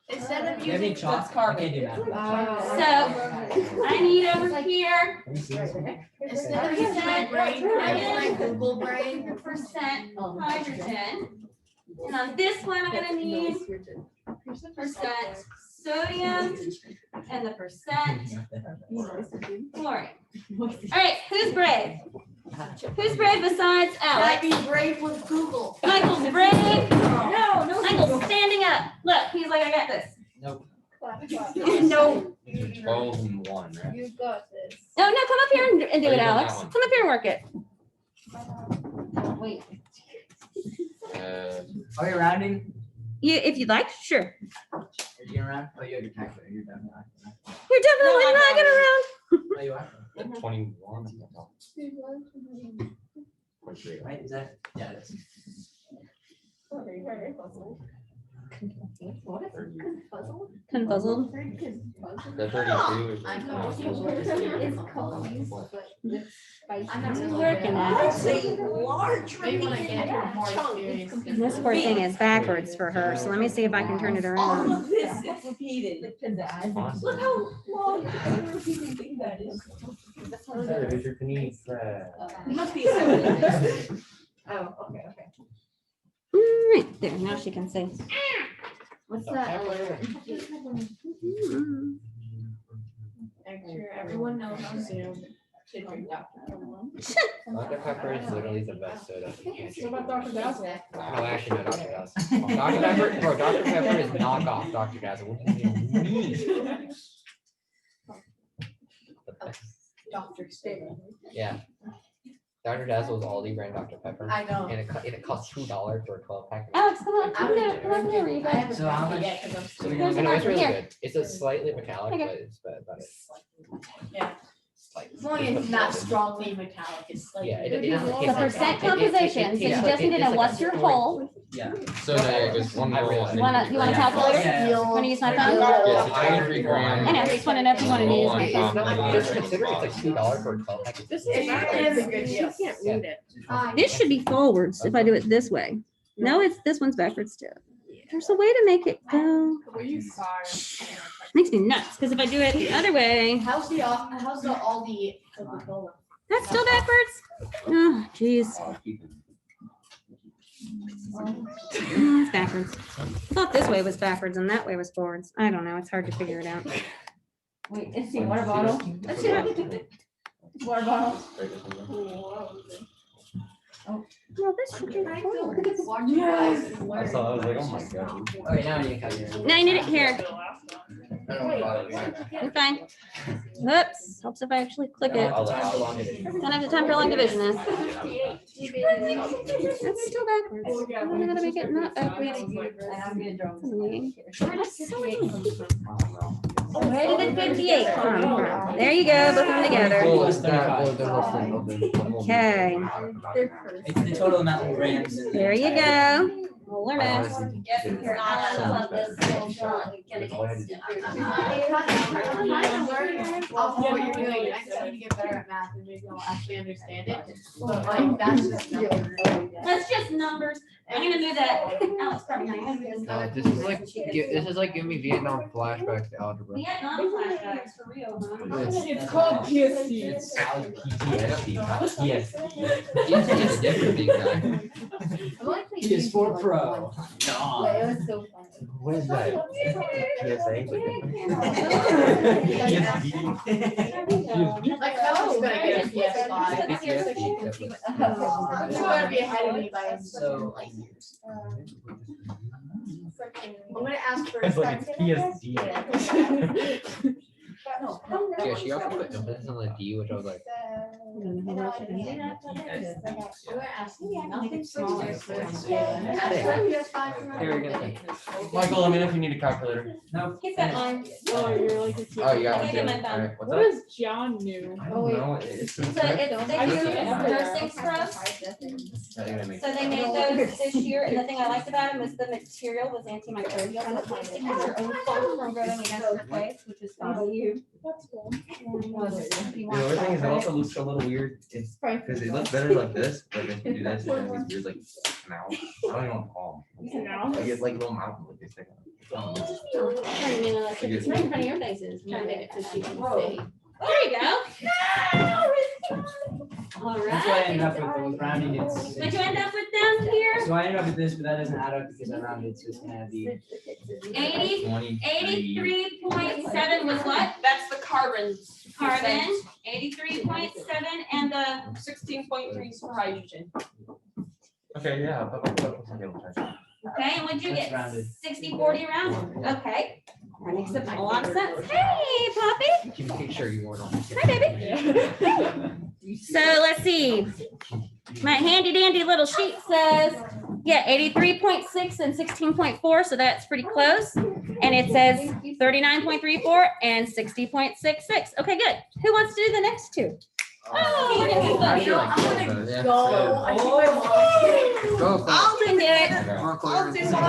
Instead of Do you have any using chalk? just carbon. I can't do math. so I need over here, Have you seen this one? Instead of using my brain, I use my Google brain. percent hydrogen. And on this one, I'm gonna need percent sodium and the percent chlorine. All right, who's brave? Who's brave besides Alex? I'd be brave with Google. Michael's brave. No, Michael's standing up. Look, he's like, I got this. Nope. No. 12 and 1, right? You got this. No, come up here and do Are it, you doing Alex. that one? Come up here and work it. Wait. Are you rounding? If you'd like, sure. Are you gonna round? Oh, you have your calculator. You're done. You're definitely I'm not not. gonna round. Oh, you are? Like 21. Right? Is that? Yeah, that's. Confuzzled. The 32 is. I know. It's confused, but it's spicy. I'm not really working at it. Maybe when I get more experience. This poor thing is backwards for her, so let me see if I can turn it All around. of this is repeated. Look how long the repeating thing that is. It must be. Oh, okay. Right there, now she can see. What's that alert? Make sure everyone knows on Zoom to drink Dr. Dr. Pepper is literally the best soda. You can't What about Dr. Dazzle? No, actually, no, Dr. Dazzle. Dr. Pepper, bro, Dr. Pepper is knockoff Dr. Dazzle. What do you mean? Dr. State. Yeah. Dr. Dazzle is Aldi brand Dr. Pepper. I know. And it costs $2 for a 12-pack. Alex, come on, come there, come on here. You I guys. haven't So how drank it much- yet 'cause I'm so still- we Here's I know, it's really Here. good. It's a slightly metallic, Okay. but it's about it. Yeah. Slightly. As long as it's not strongly metallic, it's like. Yeah, it The doesn't taste like percent that. composition, so you tastes just need to it's know like what's a your soy- whole. Yeah. So there goes one I roll. realize- and You wanna then calculate it? Yeah. Wanna use my phone? Yes, it's 23 grams. I know, just wanna know if you wanna use my Roll phone. on top. Just consider it's like $2 for a 12-pack. This It is not is a good You deal. can't read it. This should be forwards if I do it this way. No, this one's backwards too. There's a way to make it go. Makes me nuts, because if I do it the other way, How's the Aldi Coca-Cola? that's still backwards. Oh, geez. It's backwards. I thought this way was backwards and that way was forwards. I don't know. It's hard to figure it out. Wait, let's see, water bottle. Let's see. Water bottle. Well, this should be forward. Yes. I saw, I was like, oh my god. Okay, now I need to calculate. No, you need it here. You're fine. Oops. Helps if I actually click it. I'll how long it is. Don't have the time for long division is. That's still backwards. I'm gonna make it not backwards. Where did the 58 come from? There you go, put them together. Okay, It's the total amount of grams in there you go. We'll learn it. I'll know what you're doing. I just need to get better at math and maybe I'll actually understand it. But like, that's just numbers. That's just numbers. I'm gonna move that. Alex, probably not. This is like giving me Vietnam flashbacks to algebra. Vietnam flashbacks for real, huh? It's called PSC. It's PTSD, not PSD. It's different these guys. PS4 Pro. But it was so fun. What is that? PSA? Like, I was gonna get a PS5. You're gonna be ahead of me by So- light years. I'm gonna ask for. It's like it's PSD. Yeah, she also put emphasis on the D, which I was like, I'm gonna ask you. Nothing smaller. Here, we go. Michael, let me know if you need a calculator. No. He's got mine. Oh, you're like. oh, you got I one get too? my phone. Alright, what's What up? is John new? I don't know. It's. So it's, they I do see it everywhere. nursing scrubs. I think that makes So they made those this year, and the thing I liked about them was the material was antimicrobial, and the plastic has your own foam from growing against your face, which is fun. That's cool. The other thing is it also looks a little weird. It's because it looks better like this, but if you do this, it has these weird like mouth. I don't even want to call them. Now? Like it's like little mouth like they stick out. I mean, like, it's right in front of your faces, trying to make it so she can see. There you go. All That's why I right. ended up with the rounding. It's. What'd you end up with down here? So I ended up with this, but that doesn't add up because I rounded, so it's gonna be. 83.7 was what? That's the carbon. Carbon, 83.7, and the 16.3 is for hydrogen. Okay, yeah. okay, and what'd you That's get? rounded. 60-40 round? Okay. That makes a lot of sense. Hey, Poppy. Can you make sure you order on Hi, baby. So let's see. My handy dandy little sheet says, yeah, 83.6 and 16.4, so that's pretty close. And it says 39.34 and 60.66. Okay, good. Who wants to do the next two? Oh, we're gonna have I fun. feel like I'm Cole's gonna better. go. I think I want. Go for I'll do it. I'll do one. All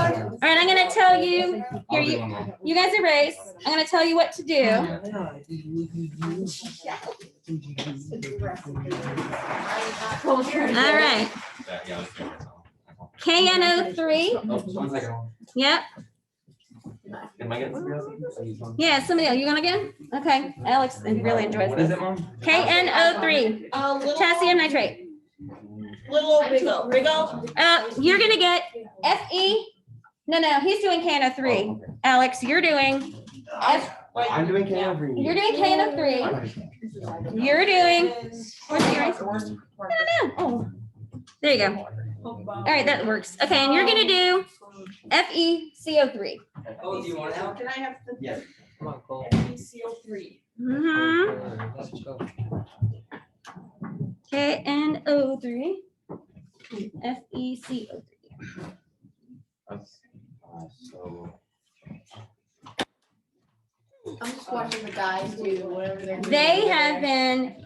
right, I'm gonna tell you, here, you guys erase. I'm gonna tell you what to do. All right, KNO3, One second. yep, Am I getting somebody else? yeah, somebody else, you gonna get? Okay, Alex really enjoys What is this. it, Mom? KNO3, potassium nitrate. Little Rigo. You're gonna get FE, no, he's doing KNO3. Alex, you're doing, I'm doing KNO for you. you're doing KNO3. You're doing, where's the erase? No. Oh, there you go. All right, that works. Okay, and you're gonna do FeCO3. Oh, do you want out? Can I have the Yes. Come on, Cole. CO3? Mm-hmm. Let's go. KNO3. FeCO3. So. I'm just watching the guys do whatever they're doing. They have been,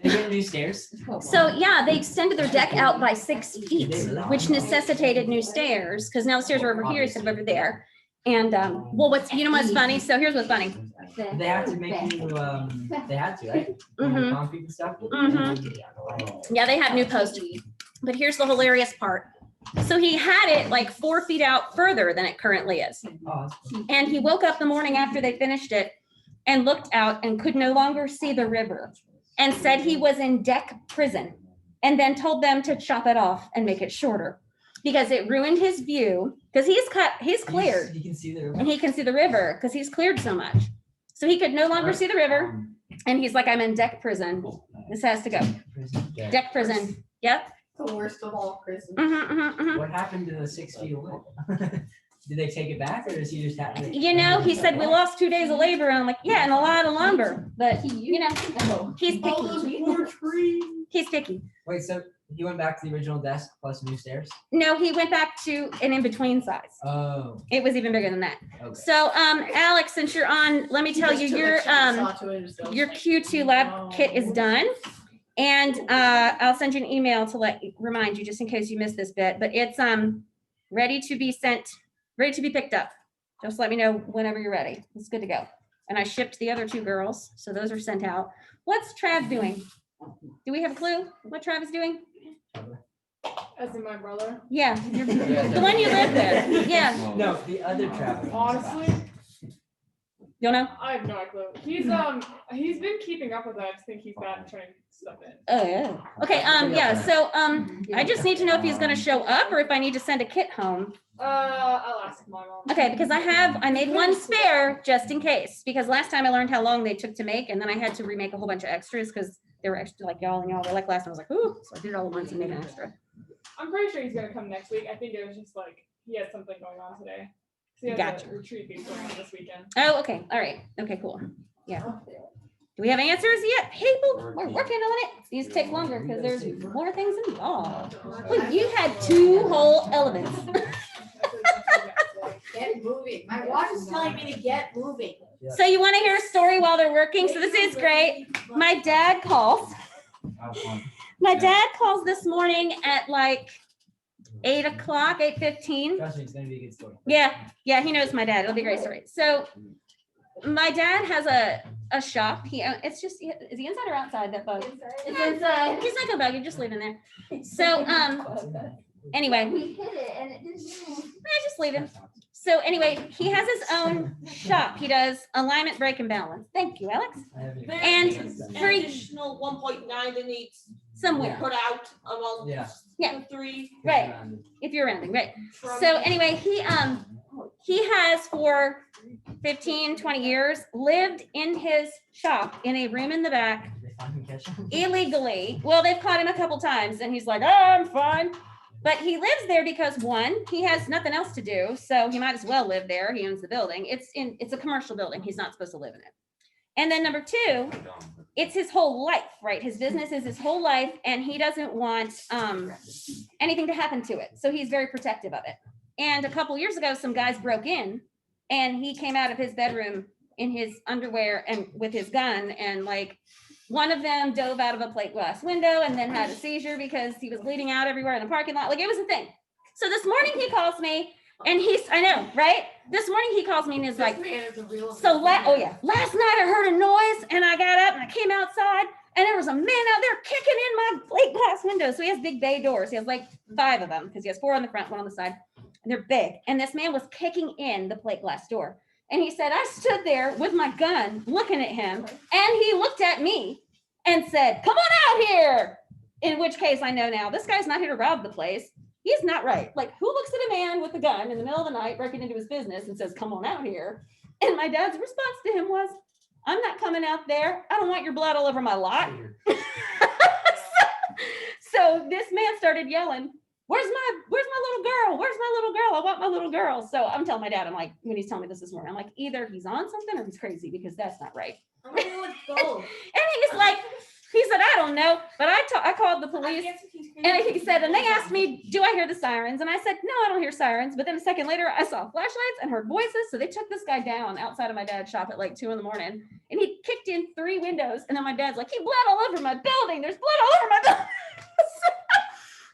They get new stairs. so yeah, they extended their deck out by 6 feet, which necessitated new stairs, because now the stairs are over here instead of over there. And, well, you know what's funny? So here's what's funny. They had to make new, they had to, right? New Mhm. concrete and stuff. Yeah, they have new posts. But here's the hilarious part. So he had it like 4 feet out further than it currently is. Oh, And he woke up the morning after they finished it and looked out and could no longer see the river and said he was in deck prison, and then told them to chop it off and make it shorter because it ruined his view, because he's cleared You can see the. and he can see the river because he's cleared so much. So he could no longer see the river, and he's like, I'm in deck prison. This has to go. Deck prison. Yep. The worst of all prisons. What happened to the 6 feet away? Did they take it back, or does he just have? You know, he said we lost 2 days of labor, and I'm like, yeah, and a lot of lumber, but you know, he's All those picky. poor trees. He's picky. Wait, so he went back to the original desk plus new stairs? No, he went back to an in-between size. Oh, It was even bigger than that. okay. So, Alex, since you're on, let me tell you, your Q2 lab kit is done. And, I'll send you an email to remind you, just in case you missed this bit, but it's, ready to be sent, ready to be picked up. Just let me know whenever you're ready. It's good to go. And I shipped the other 2 girls, so those are sent out. What's Trav doing? Do we have a clue what Trav is doing? As in my brother. Yeah, the one you live with. Yeah, No, the other Travis. Honestly, you know? I have no clue. He's been keeping up with that. I just think he's bad at turning stuff in. Oh, yeah. Okay, yeah, so, I just need to know if he's gonna show up or if I need to send a kit home. I'll ask my mom. Okay, because I made one spare just in case, because last time I learned how long they took to make, and then I had to remake a whole bunch of extras because they were extra like y'all and y'all were like last time. I was like, ooh, so I did it all at once and made an extra. I'm pretty sure he's gonna come next week. I think it was just like, he has something going on today. So he has Gotcha. a retreat thing going on this weekend. Oh, okay. All right. Okay, cool. Yeah. Do we have answers yet? People, we're working on it. These take longer because there's more things involved. Well, you had 2 whole elements. Get moving. My watch is telling me to get moving. So you want to hear a story while they're working? So this is great. My dad calls. My dad calls this morning at like 8 o'clock, 8:15. Trust me, it's gonna be a good story. Yeah, he knows my dad. It'll be a great story. So my dad has a shop. It's just, is he inside or outside, that bug? It's inside. He's like a bug, you just leave him there. So, anyway, We hit it and it didn't move. just leave him. So anyway, he has his own shop. He does alignment, brake, and balance. Thank you, Alex. I haven't- There And is an free- additional 1.9 that needs Somewhere, put out among Yeah. Yeah. the 3. Right. if you're rounding, right? from- So anyway, he has for 15, 20 years lived in his shop in a room in the back They finally catch him? illegally. Well, they've caught him a couple times and he's like, oh, I'm fine. But he lives there because 1, he has nothing else to do. So he might as well live there. He owns the building. It's a commercial building. He's not supposed to live in it. And then number 2, it's his whole life, right? His business is his whole life and he doesn't want anything to happen to it. So he's very protective of it. And a couple years ago, some guys broke in and he came out of his bedroom in his underwear and with his gun, and like one of them dove out of a plate glass window and then had a seizure because he was bleeding out everywhere in the parking lot. Like it was a thing. So this morning he calls me and I know, right? This morning he calls me and is like, so last night I heard a noise and I got up and I came outside and there was a man out there kicking in my plate glass window. So he has big bay doors. He has like 5 of them because he has 4 on the front, 1 on the side, and they're big. And this man was kicking in the plate glass door. And he said, I stood there with my gun looking at him and he looked at me and said, come on out here. In which case I know now this guy's not here to rob the place. He's not right. Like, who looks at a man with a gun in the middle of the night breaking into his business and says, come on out here? And my dad's response to him was, I'm not coming out there. I don't want your blood all over my lot. So this man started yelling, where's my little girl? Where's my little girl? I want my little girl. So I'm telling my dad, I'm like, when he's telling me this morning, I'm like, either he's on something or he's crazy because that's not right. I'm gonna go with both. And he's like, he said, I don't know, but I called the police and he said, and they asked me, do I hear the sirens? And I said, no, I don't hear sirens. But then a second later, I saw flashlights and heard voices. So they took this guy down outside of my dad's shop at like 2 a.m. and he kicked in 3 windows. And then my dad's like, he bled all over my building. There's blood all over my building.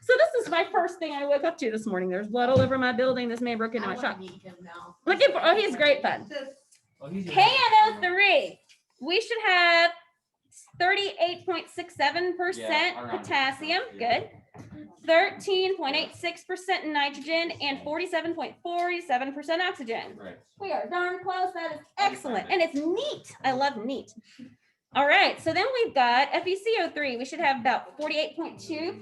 So this is my first thing I woke up to this morning. There's blood all over my building. This man broke into my shop. Looking for, he's great fun. KNO3, we should have 38.67% potassium, good. 13.86% nitrogen and 47.47% oxygen. Right. We are darn close. That is excellent. And it's neat. I love neat. All right. So then we've got FeCO3. We should have about 48.2%.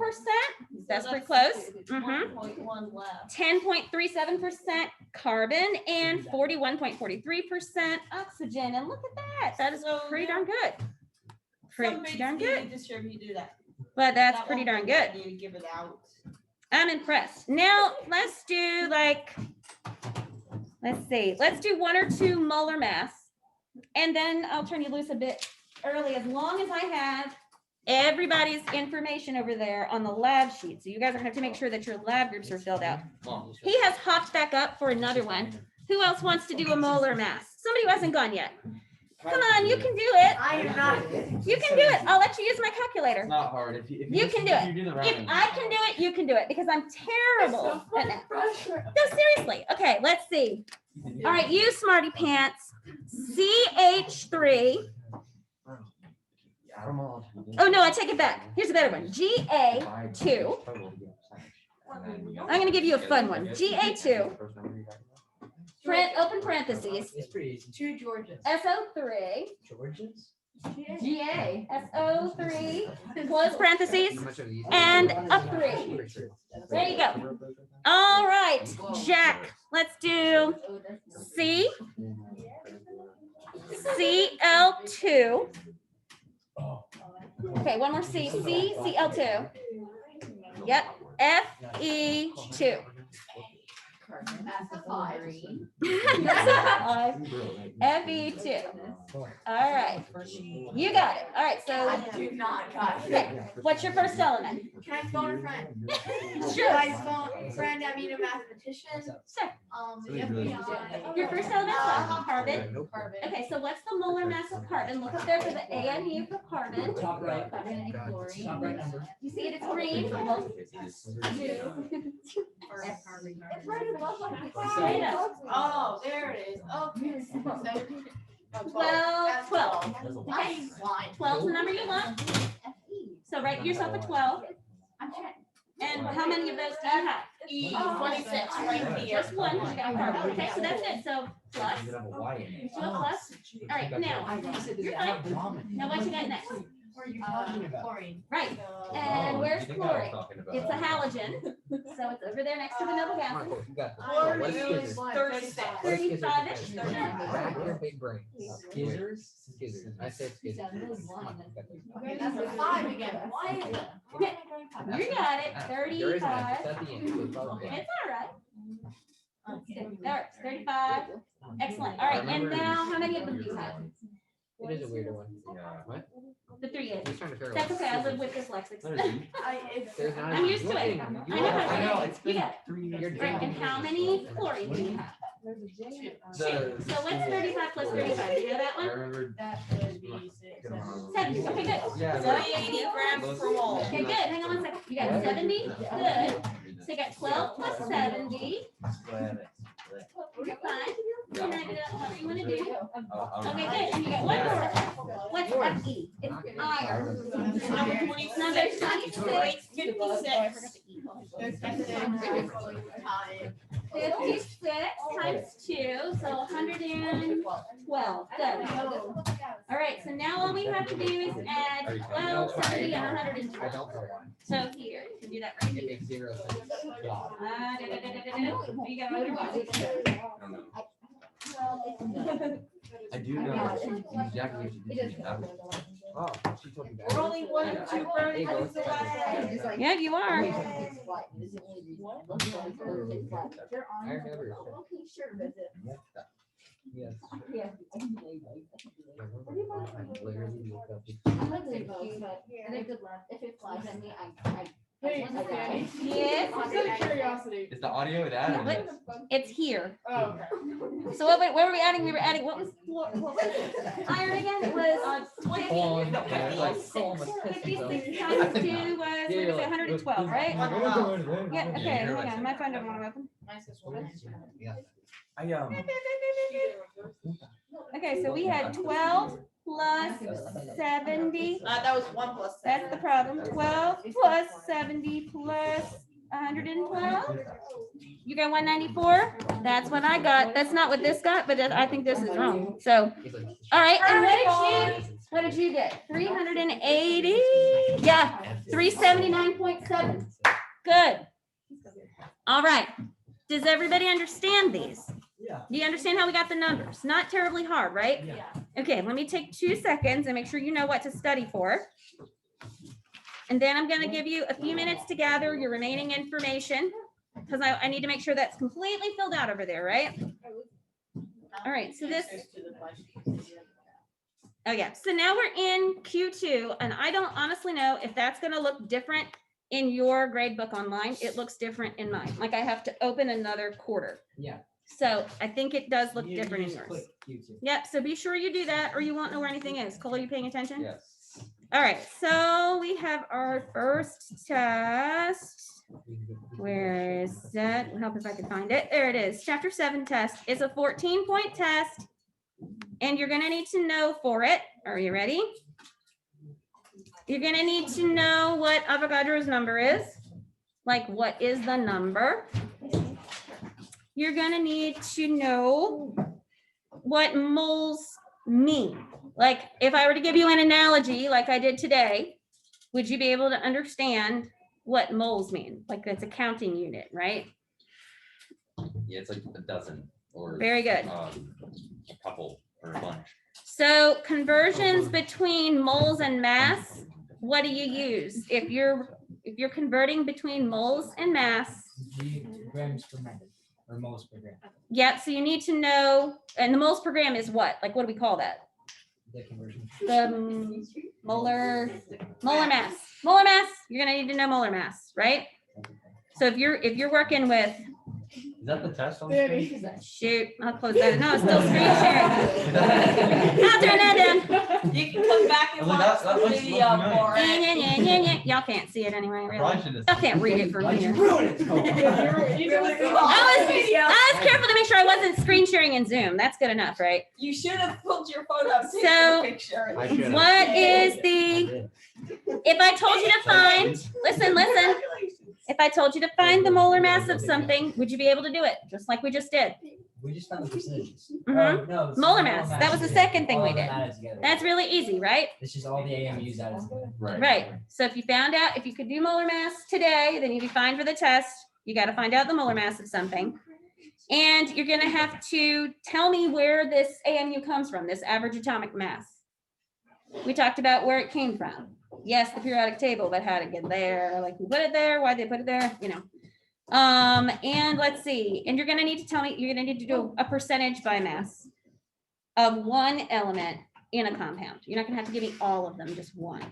That's pretty close. 1.1 left. 10.37% carbon and 41.43% oxygen. And look at that. That is So pretty there- darn good. Some Pretty big darn good. distribute that. But that's That pretty darn 1.1 good. need to give it out. I'm impressed. Now let's do let's see. Let's do 1 or 2 molar mass. And then I'll turn you loose a bit early as long as I have everybody's information over there on the lab sheet. So you guys are gonna have to make sure that your lab groups are filled out. He has hopped back up for another one. Who else wants to do a molar mass? Somebody who hasn't gone yet. Come on, you can do it. I am not. You can do it. I'll let you use my calcalator. It's not hard. If You just- can do if it. you do the If rounding. I can do it, you can do it because I'm terrible at that. No, seriously. Okay, let's see. All right, you smarty pants. CH3. I don't know. Oh no, I take it back. Here's a better one. GA2. I'm gonna give you a fun one. GA2. Open parentheses. It's pretty easy. 2 Georges. SO3. Georges? GA. SO3. Close parentheses. How much of these- And a 3. There you go. All right, Jack. Let's do C. CL2. Okay, one more C, Cl2. Yep, Fe2. That's a 5. Fe2. All right, you got it. All right, I so, do not got it. okay, what's your first element? Can I phone a friend? Sure. My phone friend, I mean a mathematician, Sure. the FBI. Your first element, carbon. Carbon. Okay, so what's the molar mass of carbon? Look up there for the AMU for carbon. Top right. Carbon and Top chlorine. right number. You see it, it's green. Almost. It's right above like. Straight up. Oh, there it is. Okay. So, 12, 12. I'm blind. 12 is the number you want. So write yourself a 12. And how many of those do you have? E26 right here. Just one, 'cause you got carbon. Okay, so that's it. So plus, You have a Y in it. you have plus. All right, now, you're fine. Now what you got next? What are you talking about? Chlorine. Right, So- and Oh, where's you think I was chlorine? talking about- It's a halogen, so it's over there next to the noble Come on, gases. Coach, you got this. Chlorine What is is scissors? 36. What is scissors? 35-ish. Rack your big brain. Scissors. Scissors. I said scissors. Come on, you got this. Okay, that's a 5 again. Why is it? Why am I going 5? You got it, There is an X, 35. it's at the end, so it's probably- It's all right. There, 35. Excellent. All right, and now how many of them do you have? It is a weirder one. Yeah. What? The 3 is. Just trying to figure out. That's what okay, I live scissors with dyslexics. There's not. I'm used to it. you I know are- how to I know, do it. it's been You got it. 3 years. You're Right, and how many chlorine do you have? The- So what's 35 plus 35? Do you know that I one? remember. That would be 6. 70. Okay, good. Yeah. So- 380 grams per mole. Okay, good. Hang on one second. You got 70. Good. So you got 12 plus 70. You're fine. You can write it up however you want to do. Okay, good. And you got one more. What's Fe? It's iron. Number 26. Number 26. 56. 56 times 2, so 112. Good. All right, so now all we have to do is add 12, 70, and I 112. don't know why. So here, you can do that right It here. makes 0 sense. You got other ones. I do know. Jackie used to teach me that. Oh, she told me We're that. only 1 or 2 There you go. birds away. Yeah, you are. I remember. Yes. I literally woke up. Hey, Danny, Yes. just out of curiosity. Is the audio that or What? this? It's here. Oh, okay. So what were we adding? We were adding, what was iron again? It was 56 times 2 was, what is it, 112, right? Yeah, okay, hang on, my phone doesn't want to open. Okay, so we had 12 plus 70. That was 1 plus. That's the problem. 12 plus 70 plus 112. You got 194? That's what I got. That's not what this got, but I think this is wrong. So, all right. And what did you get? 380? Yeah, 379.7. Good. All right. Does everybody understand these? Yeah. Do you understand how we got the numbers? Not terribly hard, right? Yeah. Okay, let me take 2 seconds and make sure you know what to study for. And then I'm going to give you a few minutes to gather your remaining information because I need to make sure that's completely filled out over there, right? All right, so this, oh yeah, so now we're in Q2 and I don't honestly know if that's going to look different in your grade book online. It looks different in mine. Like I have to open another quarter. Yeah. So I think it does look You different in just yours. click Q2. Yep, so be sure you do that or you won't know where anything is. Cole, are you paying attention? Yes. All right, so we have our first test. Where is that? Help if I can find it. There it is. Chapter 7 test. It's a 14-point test. And you're gonna need to know for it. Are you ready? You're gonna need to know what Avogadro's number is. Like what is the number? You're gonna need to know what moles mean. Like if I were to give you an analogy like I did today, would you be able to understand what moles mean? Like that's a counting unit, right? Yeah, it's like a dozen or. Very good. A couple or a bunch. So conversions between moles and mass what do you use? If you're converting between moles and mass, Grams per method, or moles per gram, yep, so you need to know, and the moles per gram is what? Like, what do we call that? the conversion. The molar mass. Molar mass, you're gonna need to know molar mass, right? So if you're working with, Is that the test on the screen? shoot, I'll close that. No, it's still screen sharing. I'll turn that down. You can come back and Well, watch that the looks video familiar. for Yeah, it. yeah, yeah, yeah, yeah. Y'all can't see it anyway, really. Probably should have. Y'all can't read it from Why'd you here. ruin it? I was careful to make sure I wasn't screen sharing in Zoom. That's good enough, right? You should have pulled your phone up, taken So- a picture. I should've. What is the, if I told you to find, listen, if I told you to find the molar mass of something, would you be able to do it? Just like we just did. We just found the percentages. Mhm. Oh, no, it's Molar mass. That was the second thing all we of them did. added together. That's really easy, right? It's just all the AMUs added together. Right. So if you found out, if you could do molar mass today, then you'd be fine for the test. You got to find out the molar mass of something. And you're going to have to tell me where this AMU comes from, this average atomic mass. We talked about where it came from. Yes, the periodic table, but how to get there, like who put it there, why they put it there, you know. And let's see, and you're gonna need to tell me, you're gonna need to do a percentage by mass of one element in a compound. You're not gonna have to give me all of them, just one.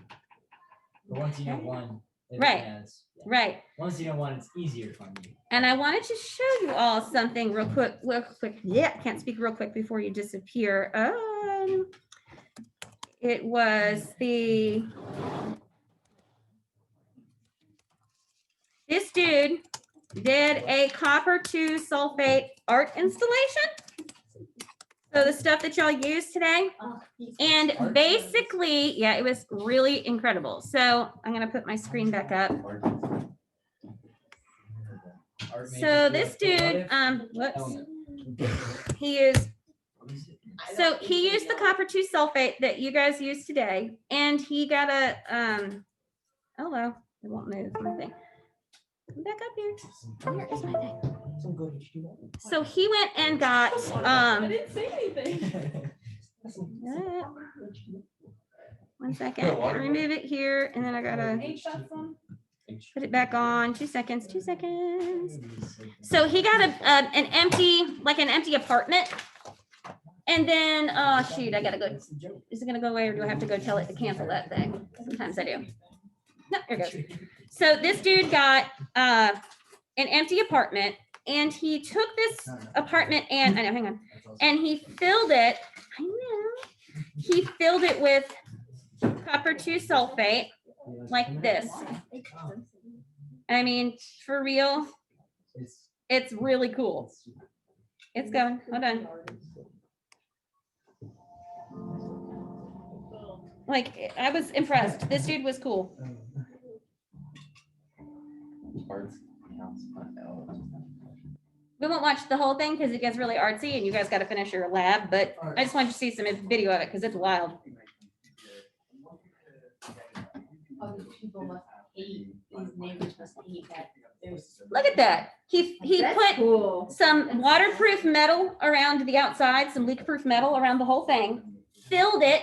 But once you know one, Right. yeah. Right. Once you know one, it's easier to find you. And I wanted to show you all something real quick, Yeah, can't speak real quick before you disappear. It was this dude did a copper 2 sulfate art installation. So the stuff that y'all use today. And basically, yeah, it was really incredible. So I'm gonna put my screen back up. Art So majors this do it. dude, whoops, he used, so he used the copper 2 sulfate that you guys use today, and he got a, hello, it won't move, my thing. Come back up here. Here is my thing. So he went and got, I didn't say anything. one second, gotta remove it here, and then I gotta put it back on. 2 seconds, 2 seconds. So he got an empty apartment. And then, oh shoot, I gotta go. Is it gonna go away or do I have to go tell it to cancel that thing? Sometimes I do. No, here it goes. So this dude got an empty apartment and he took this apartment and, I know, hang on. And he filled it, I know, he filled it with copper 2 sulfate like this. I mean, for real, it's really cool. It's going, hold on. Like, I was impressed. This dude was cool. We won't watch the whole thing because it gets really artsy and you guys got to finish your lab, but I just wanted you to see some video of it because it's wild. Other people must hate, these neighbors must hate that there's. Look at that. He put Cool. some waterproof metal around the outside, some leak-proof metal around the whole thing, filled it,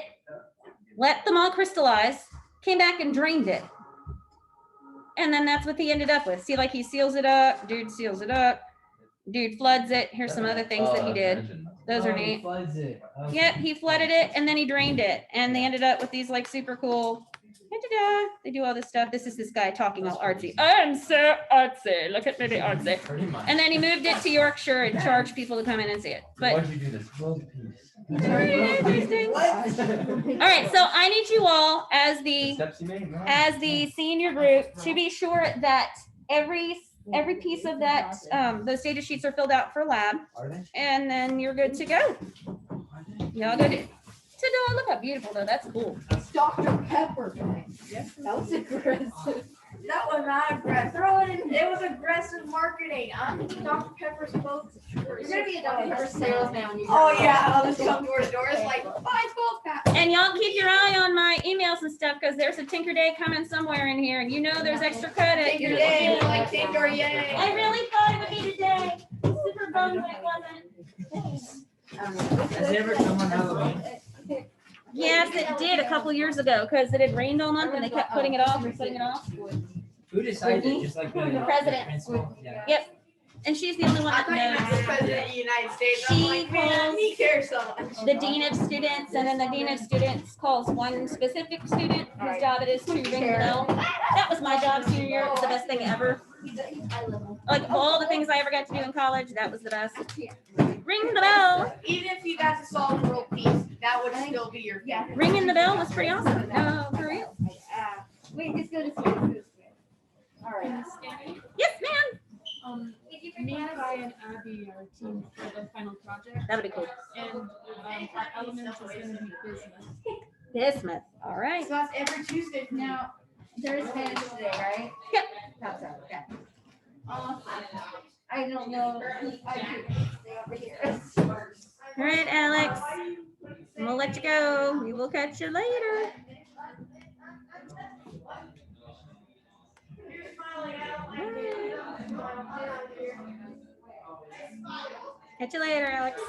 let them all crystallize, came back and drained it. And then that's what he ended up with. See, like he seals it up, dude seals it up, dude floods it. Here's some other things that he did. Those are neat. Floods it. Okay. Yep, he flooded it and then he drained it. And they ended up with these like super cool, da-da-da. They do all this stuff. This is this guy talking all artsy. I'm so artsy. Look at me be artsy. Pretty much. And then he moved it to Yorkshire and charged people to come in and see it. But Why'd you do this? very interesting. All right, so I need you all as the Steps you made, man. as the senior group to be sure that every piece of that those data sheets are filled out for lab, Are they? and then you're good to go. Y'all go do. Ta-da, look how beautiful though. That's cool. Dr. Pepper. That was aggressive. That was not aggressive. Throw it in. It was aggressive marketing. I'm Dr. Pepper spokes. You're gonna be a Dr. Pepper salesman when you. Oh yeah, I'll just come door to door. It's like buy 12 packs. And y'all keep your eye on my emails and stuff because there's a Tinker Day coming somewhere in here, and you know there's extra credit. Tinker Day, like Tinker, yay. I really thought it would be today. Super bummed when it wasn't. Has it ever come on Halloween? Yes, it did a couple years ago because it had rained all month and they kept putting it off and putting it off. Who decided it? Just like The president. principal? Yeah. Yep. And she's the only one I that thought you meant the knows. president of the United States. She I'm like, man, calls he cares so much. The dean of students, and then the dean of students calls one specific student whose job it is to ring the bell. That was my job senior year. It was the best thing ever. Like of all the things I ever got to do in college, that was the best. Ring the bell. Even if you got to solve world peace, that would still be your favorite. Ringing the bell was pretty awesome. No, for real. Wait, just go to sleep. All right. Yes, ma'am. Me, Kai, and Abby are team for the final project, That would be cool. and our element is going to be business. Bismuth. All right. So that's every Tuesday from now. Now, there's Spanish today, right? Yep. That's right, okay. I don't know. I could stay over here. All right, Alex. I'm gonna let you go. We will catch you later. Catch you later, Alex.